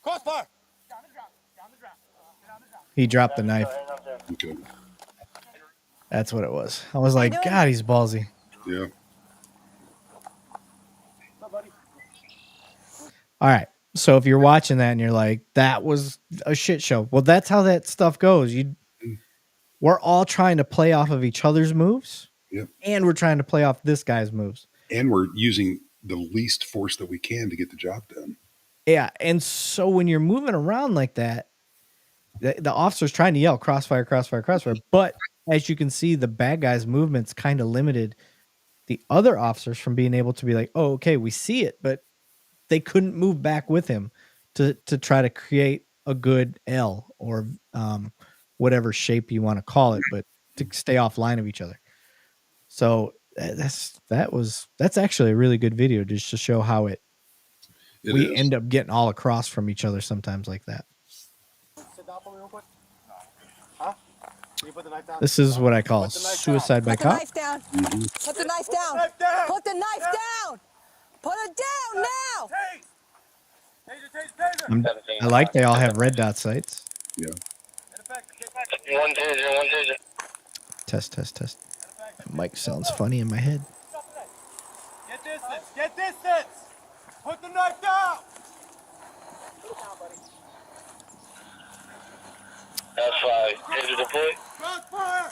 Crossfire! He dropped the knife. Okay. That's what it was. I was like, God, he's ballsy. Yeah. All right. So if you're watching that and you're like, that was a shit show. Well, that's how that stuff goes. We're all trying to play off of each other's moves. Yep. And we're trying to play off this guy's moves. And we're using the least force that we can to get the job done. Yeah. And so when you're moving around like that, the officer's trying to yell crossfire, crossfire, crossfire. But as you can see, the bad guy's movements kind of limited the other officers from being able to be like, oh, okay, we see it, but they couldn't move back with him to try to create a good L or whatever shape you want to call it, but to stay offline of each other. So that's actually a really good video just to show how we end up getting all across from each other sometimes like that. Sit down for me real quick. Huh? Can you put the knife down? This is what I call suicide by cop. Put the knife down. Put the knife down. Put the knife down. Put it down now. I like they all have red dot sights. Yeah. One taser. Test. That mic sounds funny in my head. Get distance. Put the knife down. That's 5. Taser deployed. Crossfire.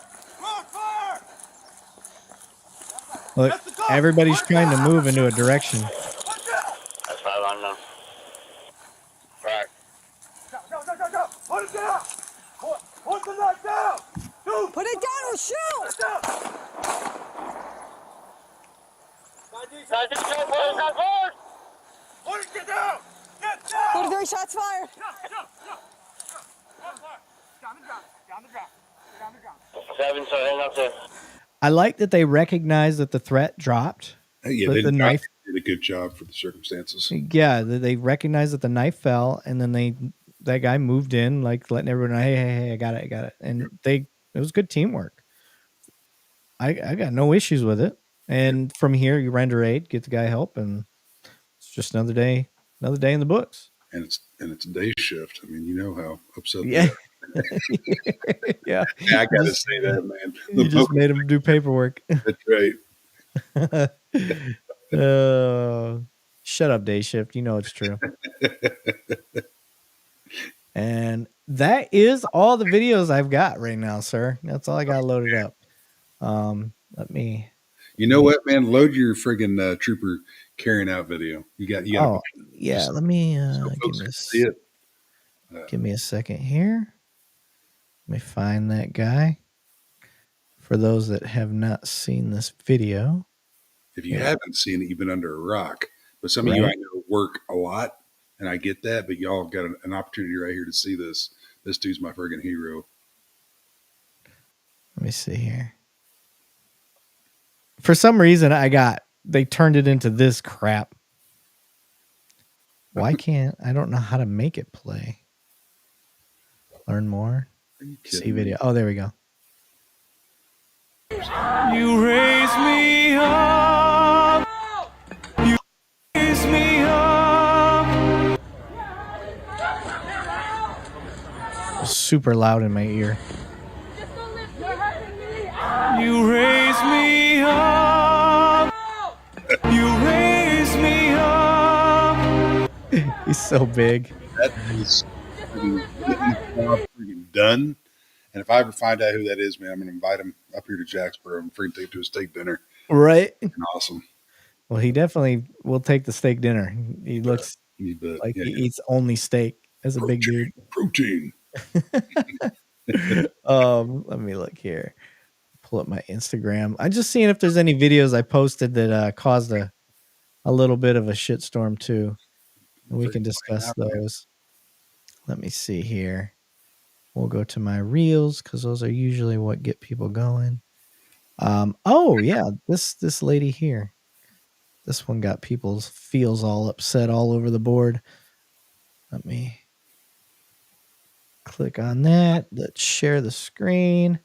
Look, everybody's trying to move into a direction. That's 5 on them. Right. Go. Put it down. Put the knife down. Dude. Put it down or shoot. Guys, it's not forward. Put it down. Get down. 43 shots fired. Down the ground. 7, so hang up there. I like that they recognize that the threat dropped. Yeah, the knife did a good job for the circumstances. Yeah, they recognized that the knife fell, and then that guy moved in, like letting everyone know, hey, I got it, and it was good teamwork. I got no issues with it. And from here, you render aid, get the guy help, and it's just another day in the books. And it's a day shift. I mean, you know how upset. Yeah. Yeah. I gotta say that, man. You just made him do paperwork. That's right. Shut up, day shift. You know it's true. And that is all the videos I've got right now, sir. That's all I got loaded up. Let me. You know what, man? Load your friggin' trooper carrying out video. You got. Oh yeah. Let me see it. Give me a second here. Let me find that guy. For those that have not seen this video. If you haven't seen it, you've been under a rock. But some of you I know work a lot, and I get that, but y'all got an opportunity right here to see this. This dude's my friggin' hero. Let me see here. For some reason, I got they turned it into this crap. Why can't I don't know how to make it play. Learn more. See video. Oh, there we go. You raise me up. You raise me up. Super loud in my ear. You raise me up. You raise me up. He's so big. That is freaking done. And if I ever find out who that is, man, I'm going to invite him up here to Jacksboro. I'm free to take to a steak dinner. Right. Awesome. Well, he definitely will take the steak dinner. He looks like he eats only steak. As a big dude. Protein. Let me look here. Pull up my Instagram. I'm just seeing if there's any videos I posted that caused a little bit of a shitstorm too. And we can discuss those. Let me see here. We'll go to my reels because those are usually what get people going. Oh yeah, this lady here. This one got people's feels all upset all over the board. Let me click on that. Let's share the screen.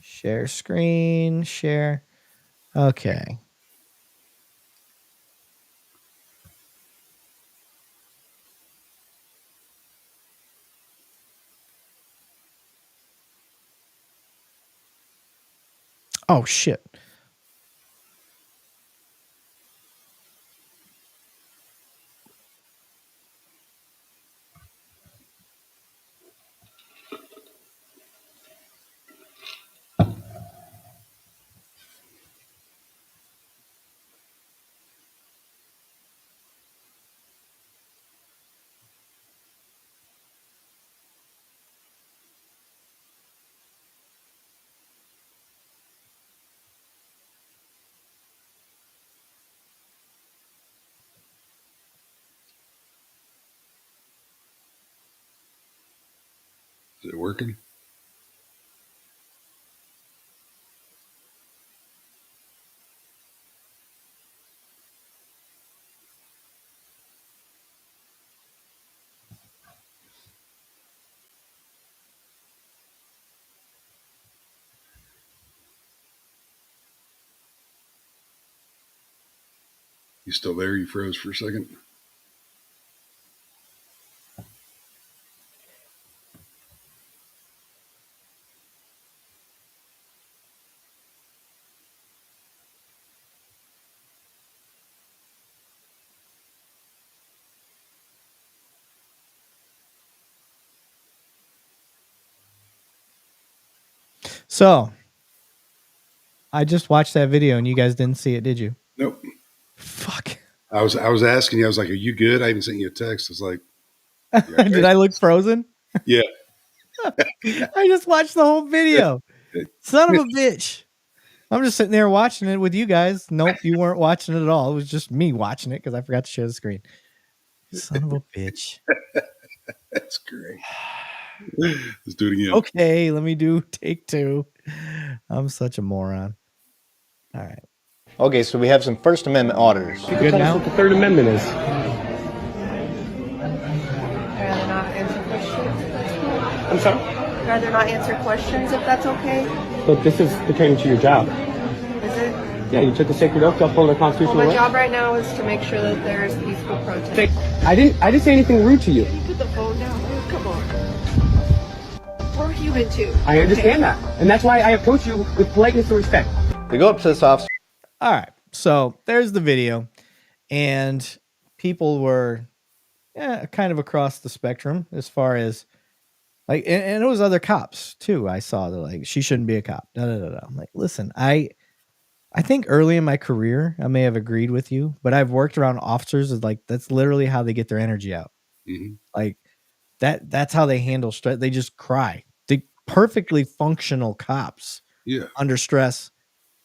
Share screen, share. Okay. Oh, shit. Is it working? You still there? You froze for a second. So, I just watched that video and you guys didn't see it, did you? Nope. Fuck. I was asking you. I was like, "Are you good?" I even sent you a text. I was like, okay? Did I look frozen? Yeah. I just watched the whole video. Son of a bitch. I'm just sitting there watching it with you guys. Nope, you weren't watching it at all. It was just me watching it because I forgot to share the screen. Son of a bitch. That's great. Let's do it again. Okay, let me do take two. I'm such a moron. All right. Okay, so we have some First Amendment auditors. You can tell us what the Third Amendment is. Rather not answer questions. I'm sorry? Rather not answer questions if that's okay. Look, this is pertaining to your job. Is it? Yeah, you took a sacred oath to uphold our constitutional Well, my rights. job right now is to make sure that there is peaceful protest. I didn't say anything rude to you. You put the phone down. Oh, come on. We're human too. I understand that. And that's why I approach you with politeness and respect. We go up to this officer. All right. So there's the video. And people were kind of across the spectrum as far as like, and it was other cops too. I saw that like, she shouldn't be a cop. I'm like, listen, I think early in my career, I may have agreed with you, but I've worked around officers is like, that's literally how they get their energy out. Mm-hmm. Like that's how they handle stress. They just cry. They perfectly functional cops under stress.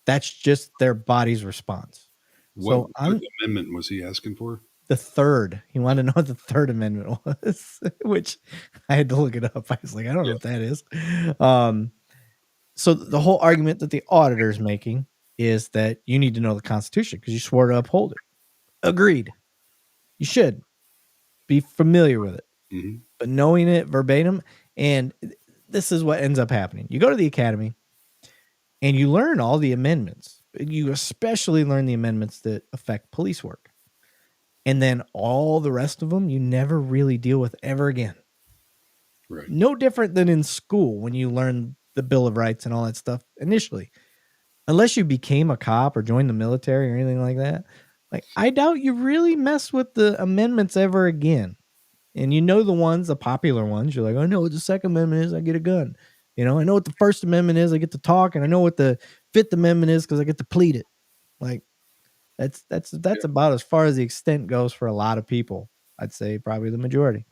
That's just their body's response. What amendment was he asking for? The third. He wanted to know what the Third Amendment was, which I had to look it up. I was like, I don't know what that is. So the whole argument that the auditor is making is that you need to know the Constitution because you swore to uphold it. Agreed. You should be familiar with it, but knowing it verbatim, and this is what ends up happening. You go to the academy and you learn all the amendments. You especially learn the amendments that affect police work. And then all the rest of them you never really deal with ever again. Right. No different than in school when you learn the Bill of Rights and all that stuff initially. Unless you became a cop or joined the military or anything like that. Like, I doubt you really mess with the amendments ever again. And you know the ones, the popular ones. You're like, I know what the Second Amendment is, I get a gun. You know, I know what the First Amendment is, I get to talk, and I know what the Fifth Amendment is because I get to plead it. Like, that's about as far as the extent goes for a lot of people. I'd say probably the majority.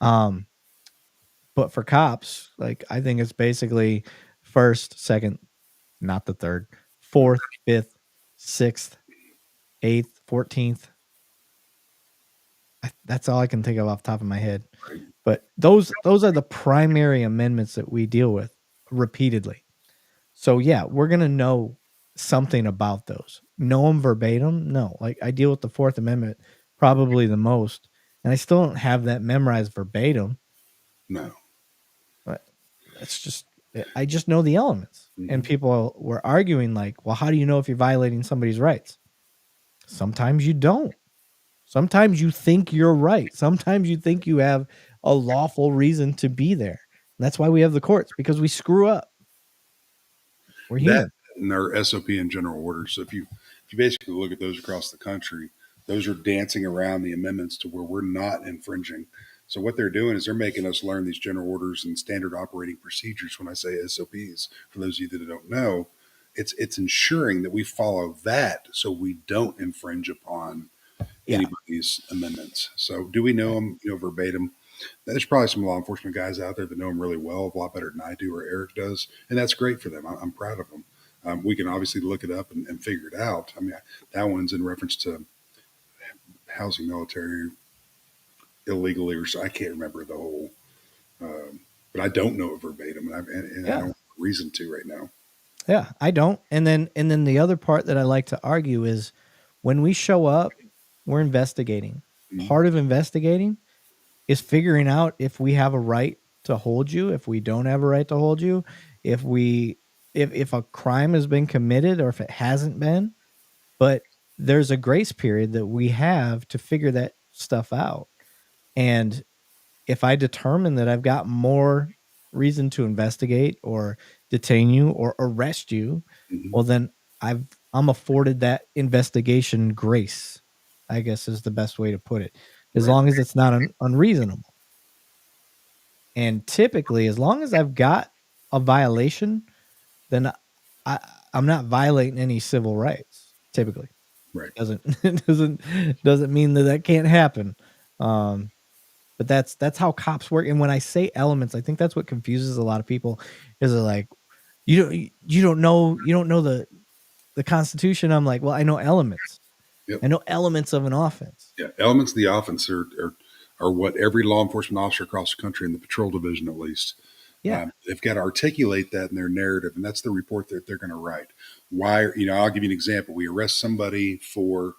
But for cops, like, I think it's basically first, second, not the third, fourth, fifth, sixth, eighth, 14th. That's all I can think of off the top of my head. Right. But those are the primary amendments that we deal with repeatedly. So yeah, we're gonna know something about those. Know them verbatim? No. Like, I deal with the Fourth Amendment probably the most, and I still don't have that memorized verbatim. No. But that's just, I just know the elements. And people were arguing like, well, how do you know if you're violating somebody's rights? Sometimes you don't. Sometimes you think you're right. Sometimes you think you have a lawful reason to be there. And that's why we have the courts, because we screw up. We're human. That and their SOP and general orders. So if you basically look at those across the country, those are dancing around the amendments to where we're not infringing. So what they're doing is they're making us learn these general orders and standard operating procedures. When I say SOPs, for those of you that don't know, it's ensuring that we follow that so we don't infringe upon anybody's amendments. So do we know them, verbatim? There's probably some law enforcement guys out there that know them really well, a lot better than I do or Eric does, and that's great for them. I'm proud of them. We can obviously look it up and figure it out. I mean, that one's in reference to housing military illegally, or so I can't remember the whole, but I don't know it verbatim, and I don't have a reason to right now. Yeah, I don't. And then the other part that I like to argue is when we show up, we're investigating. Part of investigating is figuring out if we have a right to hold you, if we don't have a right to hold you, if a crime has been committed or if it hasn't been. But there's a grace period that we have to figure that stuff out. And if I determine that I've got more reason to investigate or detain you or arrest you, well, then I'm afforded that investigation grace, I guess is the best way to put it, as long as it's not unreasonable. And typically, as long as I've got a violation, then I'm not violating any civil rights. Typically, right? Doesn't mean that can't happen. But that's how cops work. And when I say elements, I think that's what confuses a lot of people. Is like, you don't know the Constitution. I'm like, well, I know elements. Yep. I know elements of an offense. Yeah, elements of the offense are what every law enforcement officer across the country in the patrol division, at least, they've got to articulate that in their narrative, and that's the report that they're going to write. Why? I'll give you an example. We arrest somebody for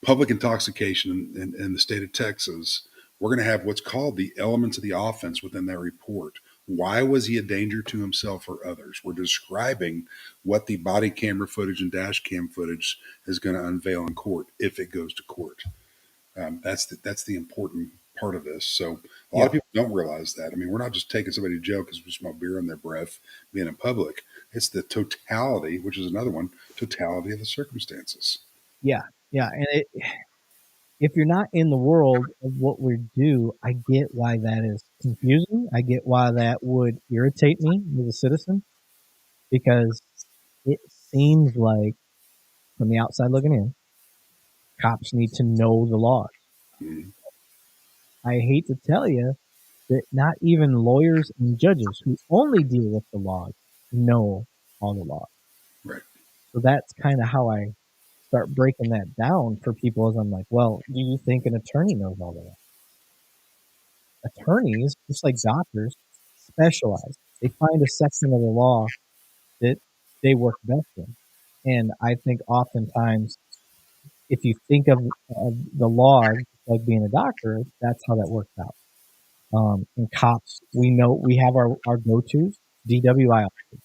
public intoxication in the state of Texas. We're going to have what's called the elements of the offense within that report. Why was he a danger to himself or others? We're describing what the body camera footage and dash cam footage is going to unveil in court if it goes to court. That's the important part of this. So a lot of people don't realize that. I mean, we're not just taking somebody to jail because we smell beer in their breath being in public. It's the totality, which is another one, totality of the circumstances. Yeah. And if you're not in the world of what we do, I get why that is confusing. I get why that would irritate me as a citizen, because it seems like, from the outside looking in, cops need to know the laws. I hate to tell you that not even lawyers and judges who only deal with the laws know all the laws. Right. So that's kind of how I start breaking that down for people. As I'm like, well, do you think an attorney knows all the law? Attorneys, just like doctors, specialize. They find a section of the law that they work best in. And I think oftentimes, if you think of the law like being a doctor, that's how that works out. And cops, we know we have our go-tos, DWI officers.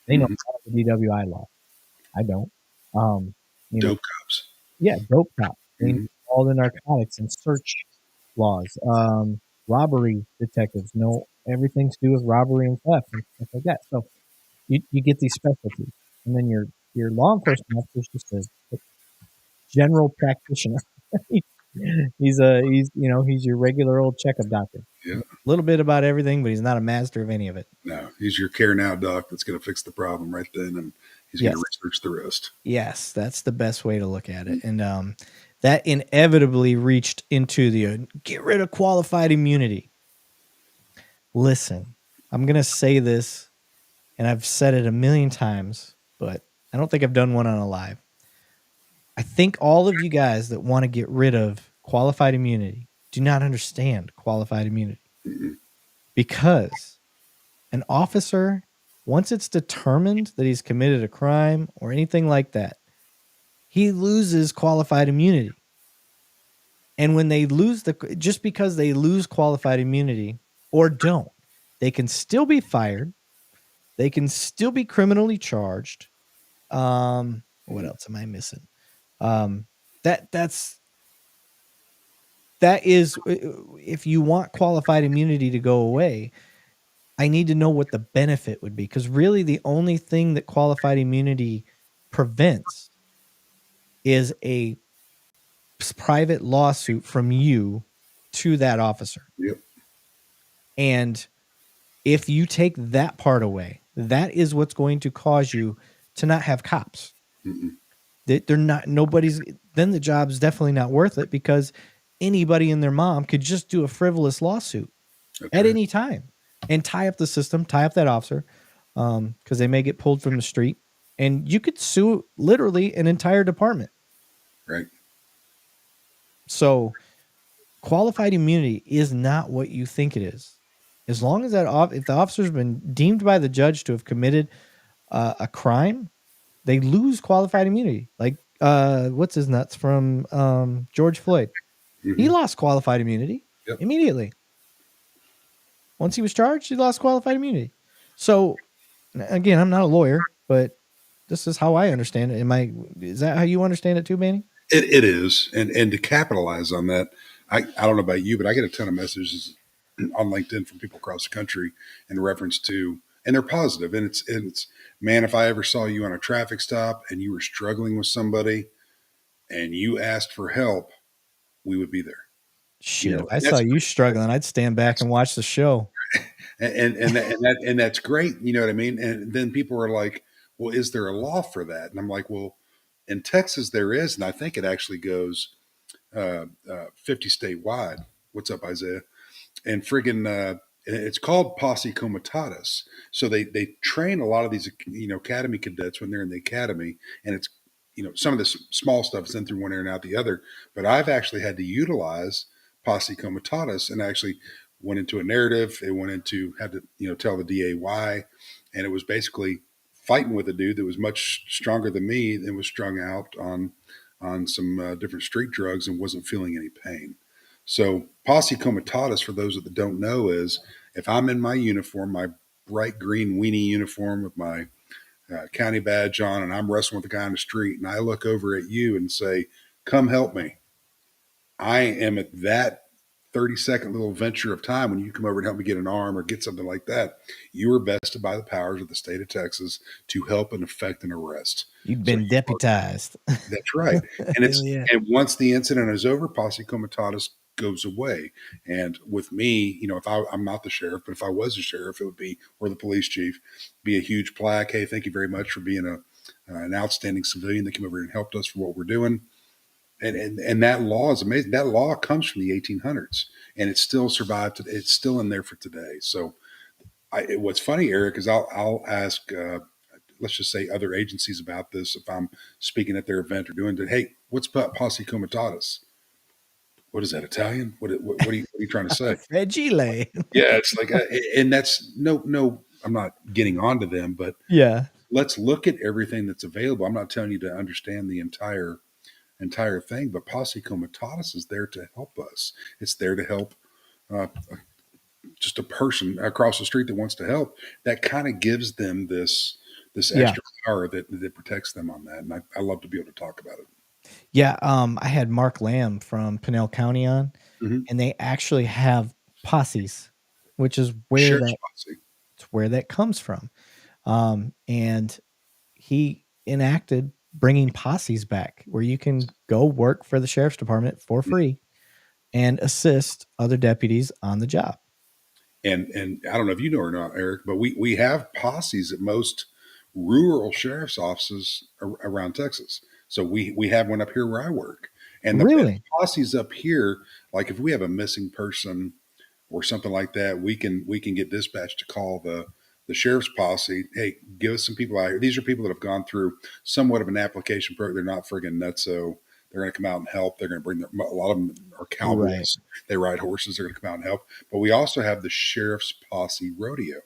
They know all the DWI law. I don't. Dope cops. Yeah, dope cops. They know Mhm. all the narcotics and search laws. Robbery detectives know everything to do with robbery and theft and stuff like that. So you get these specialties, and then your law enforcement officer is just a general practitioner. he's your regular old checkup doctor. Yeah. A little bit about everything, but he's not a master of any of it. No, he's your care now doc that's going to fix the problem right then, and he's Yes. going to research the rest. Yes, that's the best way to look at it. And that inevitably reached into the get rid of qualified immunity. Listen, I'm going to say this, and I've said it a million times, but I don't think I've done one on a live. I think all of you guys that want to get rid of qualified immunity do not understand qualified immunity. Because an officer, once it's determined that he's committed a crime or anything like that, he loses qualified immunity. And when they lose just because they lose qualified immunity or don't, they can still be fired. They can still be criminally charged. What else am I missing? That is, if you want qualified immunity to go away, I need to know what the benefit would be, because really the only thing that qualified immunity prevents is a private lawsuit from you to that officer. Yep. And if you take that part away, that is what's going to cause you to not have cops. They're not, then the job's definitely not worth it, because anybody and their mom could just do a frivolous lawsuit at any time and tie up the system, tie up that officer, because they may get pulled from the street, and you could sue literally an entire department. Right. So qualified immunity is not what you think it is. As long as if the officer's been deemed by the judge to have committed a crime, they lose qualified immunity. Like what's his nuts from George Floyd? He lost qualified immunity immediately. Once he was charged, he lost qualified immunity. So again, I'm not a lawyer, but this is how I understand it. Is that how you understand it too, Manny? It is, and to capitalize on that, I don't know about you, but I get a ton of messages on LinkedIn from people across the country in reference to, and they're positive, and it's man, if I ever saw you on a traffic stop and you were struggling with somebody and you asked for help, we would be there. Shit, if I saw you struggling, I'd stand back and watch the show. And that's great, you know what I mean? And then people are like, well, is there a law for that? And I'm like, well, in Texas there is, and I think it actually goes 50 statewide. What's up, Isaiah? And friggin' it's called posse comitatus. So they train a lot of these academy cadets when they're in the academy, and it's some of this small stuff is in through one ear and out the other. But I've actually had to utilize posse comitatus, and actually went into a narrative. It went into had to tell the DA why, and it was basically fighting with a dude that was much stronger than me and was strung out on some different street drugs and wasn't feeling any pain. So posse comitatus, for those that don't know, is if I'm in my uniform, my bright green weenie uniform with my county badge on, and I'm wrestling with a guy on the street, and I look over at you and say, "Come help me." I am at that 30-second little venture of time when you come over and help me get an arm or get something like that. You are vested by the powers of the state of Texas to help and effect an arrest. You've been deputized. That's right. And and once the incident is over, posse comitatus goes away. And with me, if I'm not the sheriff, but if I was the sheriff, it would be, or the police chief, be a huge plaque. Hey, thank you very much for being an outstanding civilian that came over and helped us for what we're doing. And that law is amazing. That law comes from the 1800s, and it still survived. It's still in there for today. So, what's funny, Eric, is I'll ask, let's just say, other agencies about this if I'm speaking at their event or doing it. Hey, what's posse comitatus? What is that, Italian? What are you trying to say? Fragile. Yeah, it's like, and that's no. I'm not getting onto them, but yeah, let's look at everything that's available. I'm not telling you to understand the entire thing, but Posse Comitatus is there to help us. It's there to help uh, just a person across the street that wants to help. That kind of gives them this Yeah. extra power that protects them on that. And I love to be able to talk about it. Yeah, I had Mark Lamb from Pinell County on, Mhm. and they actually have posses, which is where Sheriff's that Posse. it's where that comes from. And he enacted bringing posses back where you can go work for the sheriff's department for free and assist other deputies on the job. And I don't know if you know or not, Eric, but we have posses at most rural sheriff's offices around Texas. So we have one up here where I work, and the Really? posses up here, like if we have a missing person or something like that, we can get dispatched to call the sheriff's posse. Hey, give us some people out here. These are people that have gone through somewhat of an application program. They're not friggin' nutso. They're going to come out and help. They're going to bring a lot of them are Right. cowboys. They ride horses. They're going to come out and help. But we also have the sheriff's posse rodeo,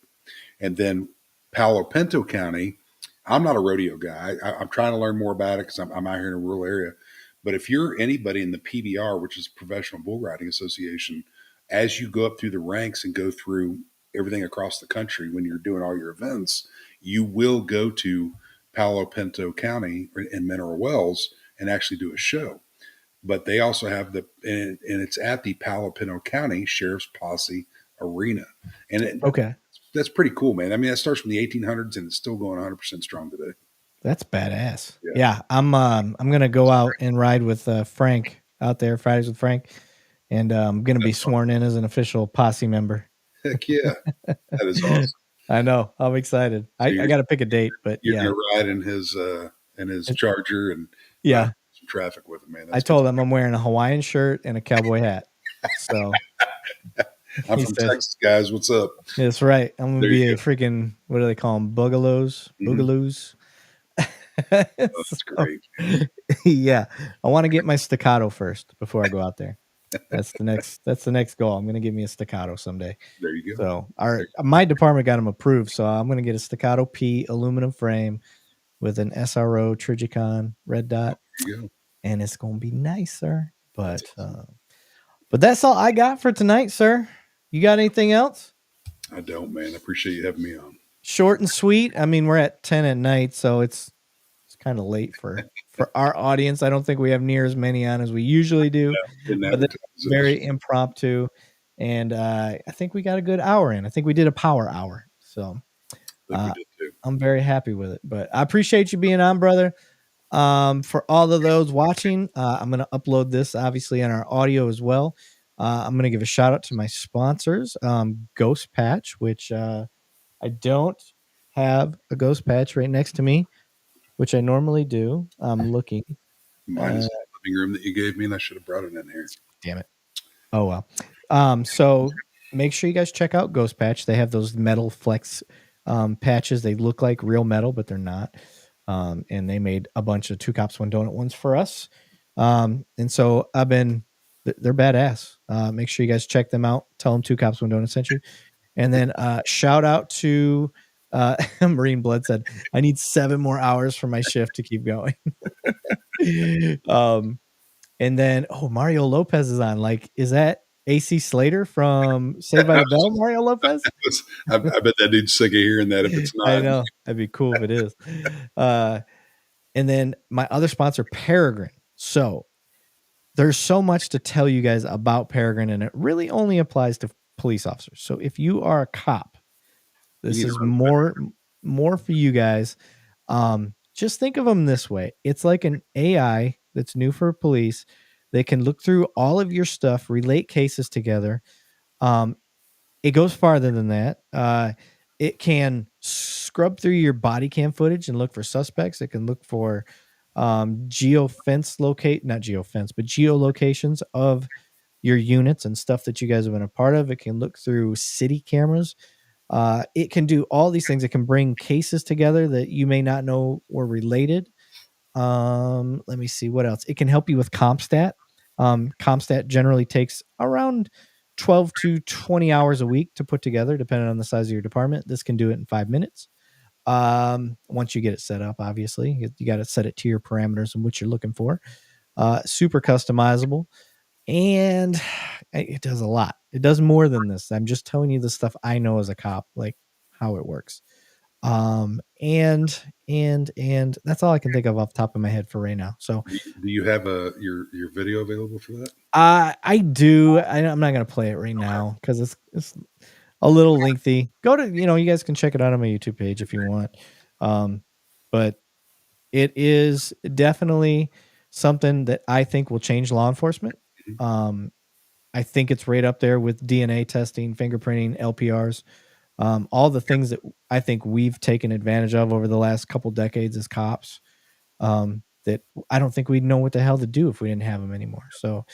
and then Palo Pinto County. I'm not a rodeo guy. I'm trying to learn more about it because I'm out here in a rural area. But if you're anybody in the PBR, which is Professional Bull Riding Association, as you go up through the ranks and go through everything across the country when you're doing all your events, you will go to Palo Pinto County in Mineral Wells and actually do a show. But they also have and it's at the Palo Pinto County Sheriff's Posse Arena. And Okay. that's pretty cool, man. I mean, that starts from the 1800s and it's still going 100% strong today. That's badass. Yeah. Yeah, I'm gonna go out and ride with Frank out there, Fridays with Frank, and I'm gonna be sworn in as an official posse member. Heck yeah. That is awesome. I know. I'm excited. So I got to pick a date, but you're yeah. going to ride in his Charger and Yeah. ride some traffic with him, man. I told him I'm wearing a Hawaiian shirt and a cowboy hat. So I'm he from says, Texas, guys. What's up? that's right. I'm gonna There be you a go. freaking what do they call them? Boogaloos, Mhm. boogaloos. That's great. Yeah, I want to get my staccato first before I go out there. That's the next goal. I'm gonna get me a staccato someday. There you go. So my department got them approved, so I'm gonna get a staccato P aluminum frame with an SRO Trigicon red dot, There you go. and it's gonna be nice, sir. But that's all I got for tonight, sir. You got anything else? I don't, man. I appreciate you having me on. Short and sweet. I mean, we're at 10 at night, so it's kind of late for our audience. I don't think we have near as many on as we usually do, Didn't but it's advertise very impromptu. And I think we got a good hour in. I think we did a power hour. So I think we did too. I'm very happy with it. But I appreciate you being on, brother. For all of those watching, I'm going to upload this obviously on our audio as well. I'm going to give a shout out to my sponsors, Ghost Patch, which I don't have a ghost patch right next to me, which I normally do. I'm looking. Mine is in the living room that you gave me, and I should have brought it in here. Damn it. Oh well. So make sure you guys check out Ghost Patch. They have those metal flex patches. They look like real metal, but they're not. And they made a bunch of 2 Cops 1 Donut ones for us. And so they're badass. Make sure you guys check them out. Tell them 2 Cops 1 Donut sent you. And then shout out to Marine Blood said, I need 7 more hours for my shift to keep going. And then Mario Lopez is on. Like, is that AC Slater from Saved by the Bell, Mario Lopez? I bet that dude's sick of hearing that if it's not. I know. That'd be cool if it is. And then my other sponsor, Peregrine. So there's so much to tell you guys about Peregrine, and it really only applies to police officers. So if you are a cop, this is more for you guys. Just think of them this way. It's like an AI that's new for police. They can look through all of your stuff, relate cases together. It goes farther than that. It can scrub through your body cam footage and look for suspects. It can look for geolocations of your units and stuff that you guys have been a part of. It can look through city cameras. It can do all these things. It can bring cases together that you may not know were related. Let me see what else. It can help you with CompStat. CompStat generally takes around 12 to 20 hours a week to put together, depending on the size of your department. This can do it in 5 minutes. Once you get it set up, obviously, you got to set it to your parameters and what you're looking for. Super customizable, and it does a lot. It does more than this. I'm just telling you the stuff I know as a cop, like how it works. And that's all I can think of off the top of my head for right now. So, Do you have your video available for that? I do. I'm not gonna play it right now because it's a little lengthy. Go to you guys can check it out on my YouTube page if you want. But it is definitely something that I think will change law enforcement. I think it's right up there with DNA testing, fingerprinting, LPRs, all the things that I think we've taken advantage of over the last couple decades as cops. That I don't think we'd know what the hell to do if we didn't have them anymore. So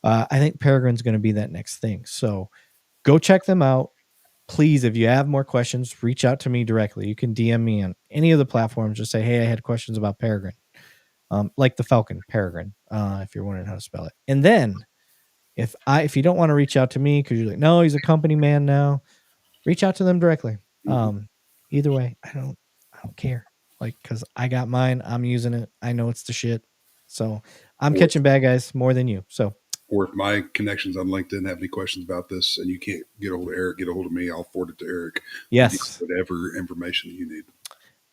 I think Peregrine's going to be that next thing. So go check them out. Please, if you have more questions, reach out to me directly. You can DM me on any of the platforms. Just say, hey, I had questions about Peregrine. Like the Falcon, Peregrine, if you're wondering how to spell it. And then if you don't want to reach out to me because you're like, no, he's a company man now, reach out to them directly. Either way, I don't care. Like, because I got mine, I'm using it. I know it's the shit. So I'm catching bad guys more than you. So, or if my connections on LinkedIn have any questions about this and you can't get a hold of Eric, get a hold of me. I'll forward it to Eric. Yes. Whatever information you need.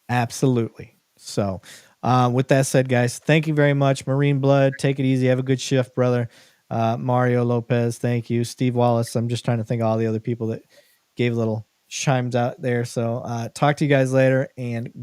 Absolutely. So, with that said, guys, thank you very much. Marine Blood, take it easy. Have a good shift, brother. Mario Lopez, thank you. Steve Wallace. I'm just trying to think of all the other people that gave little chimes out there. So, talk to you guys later and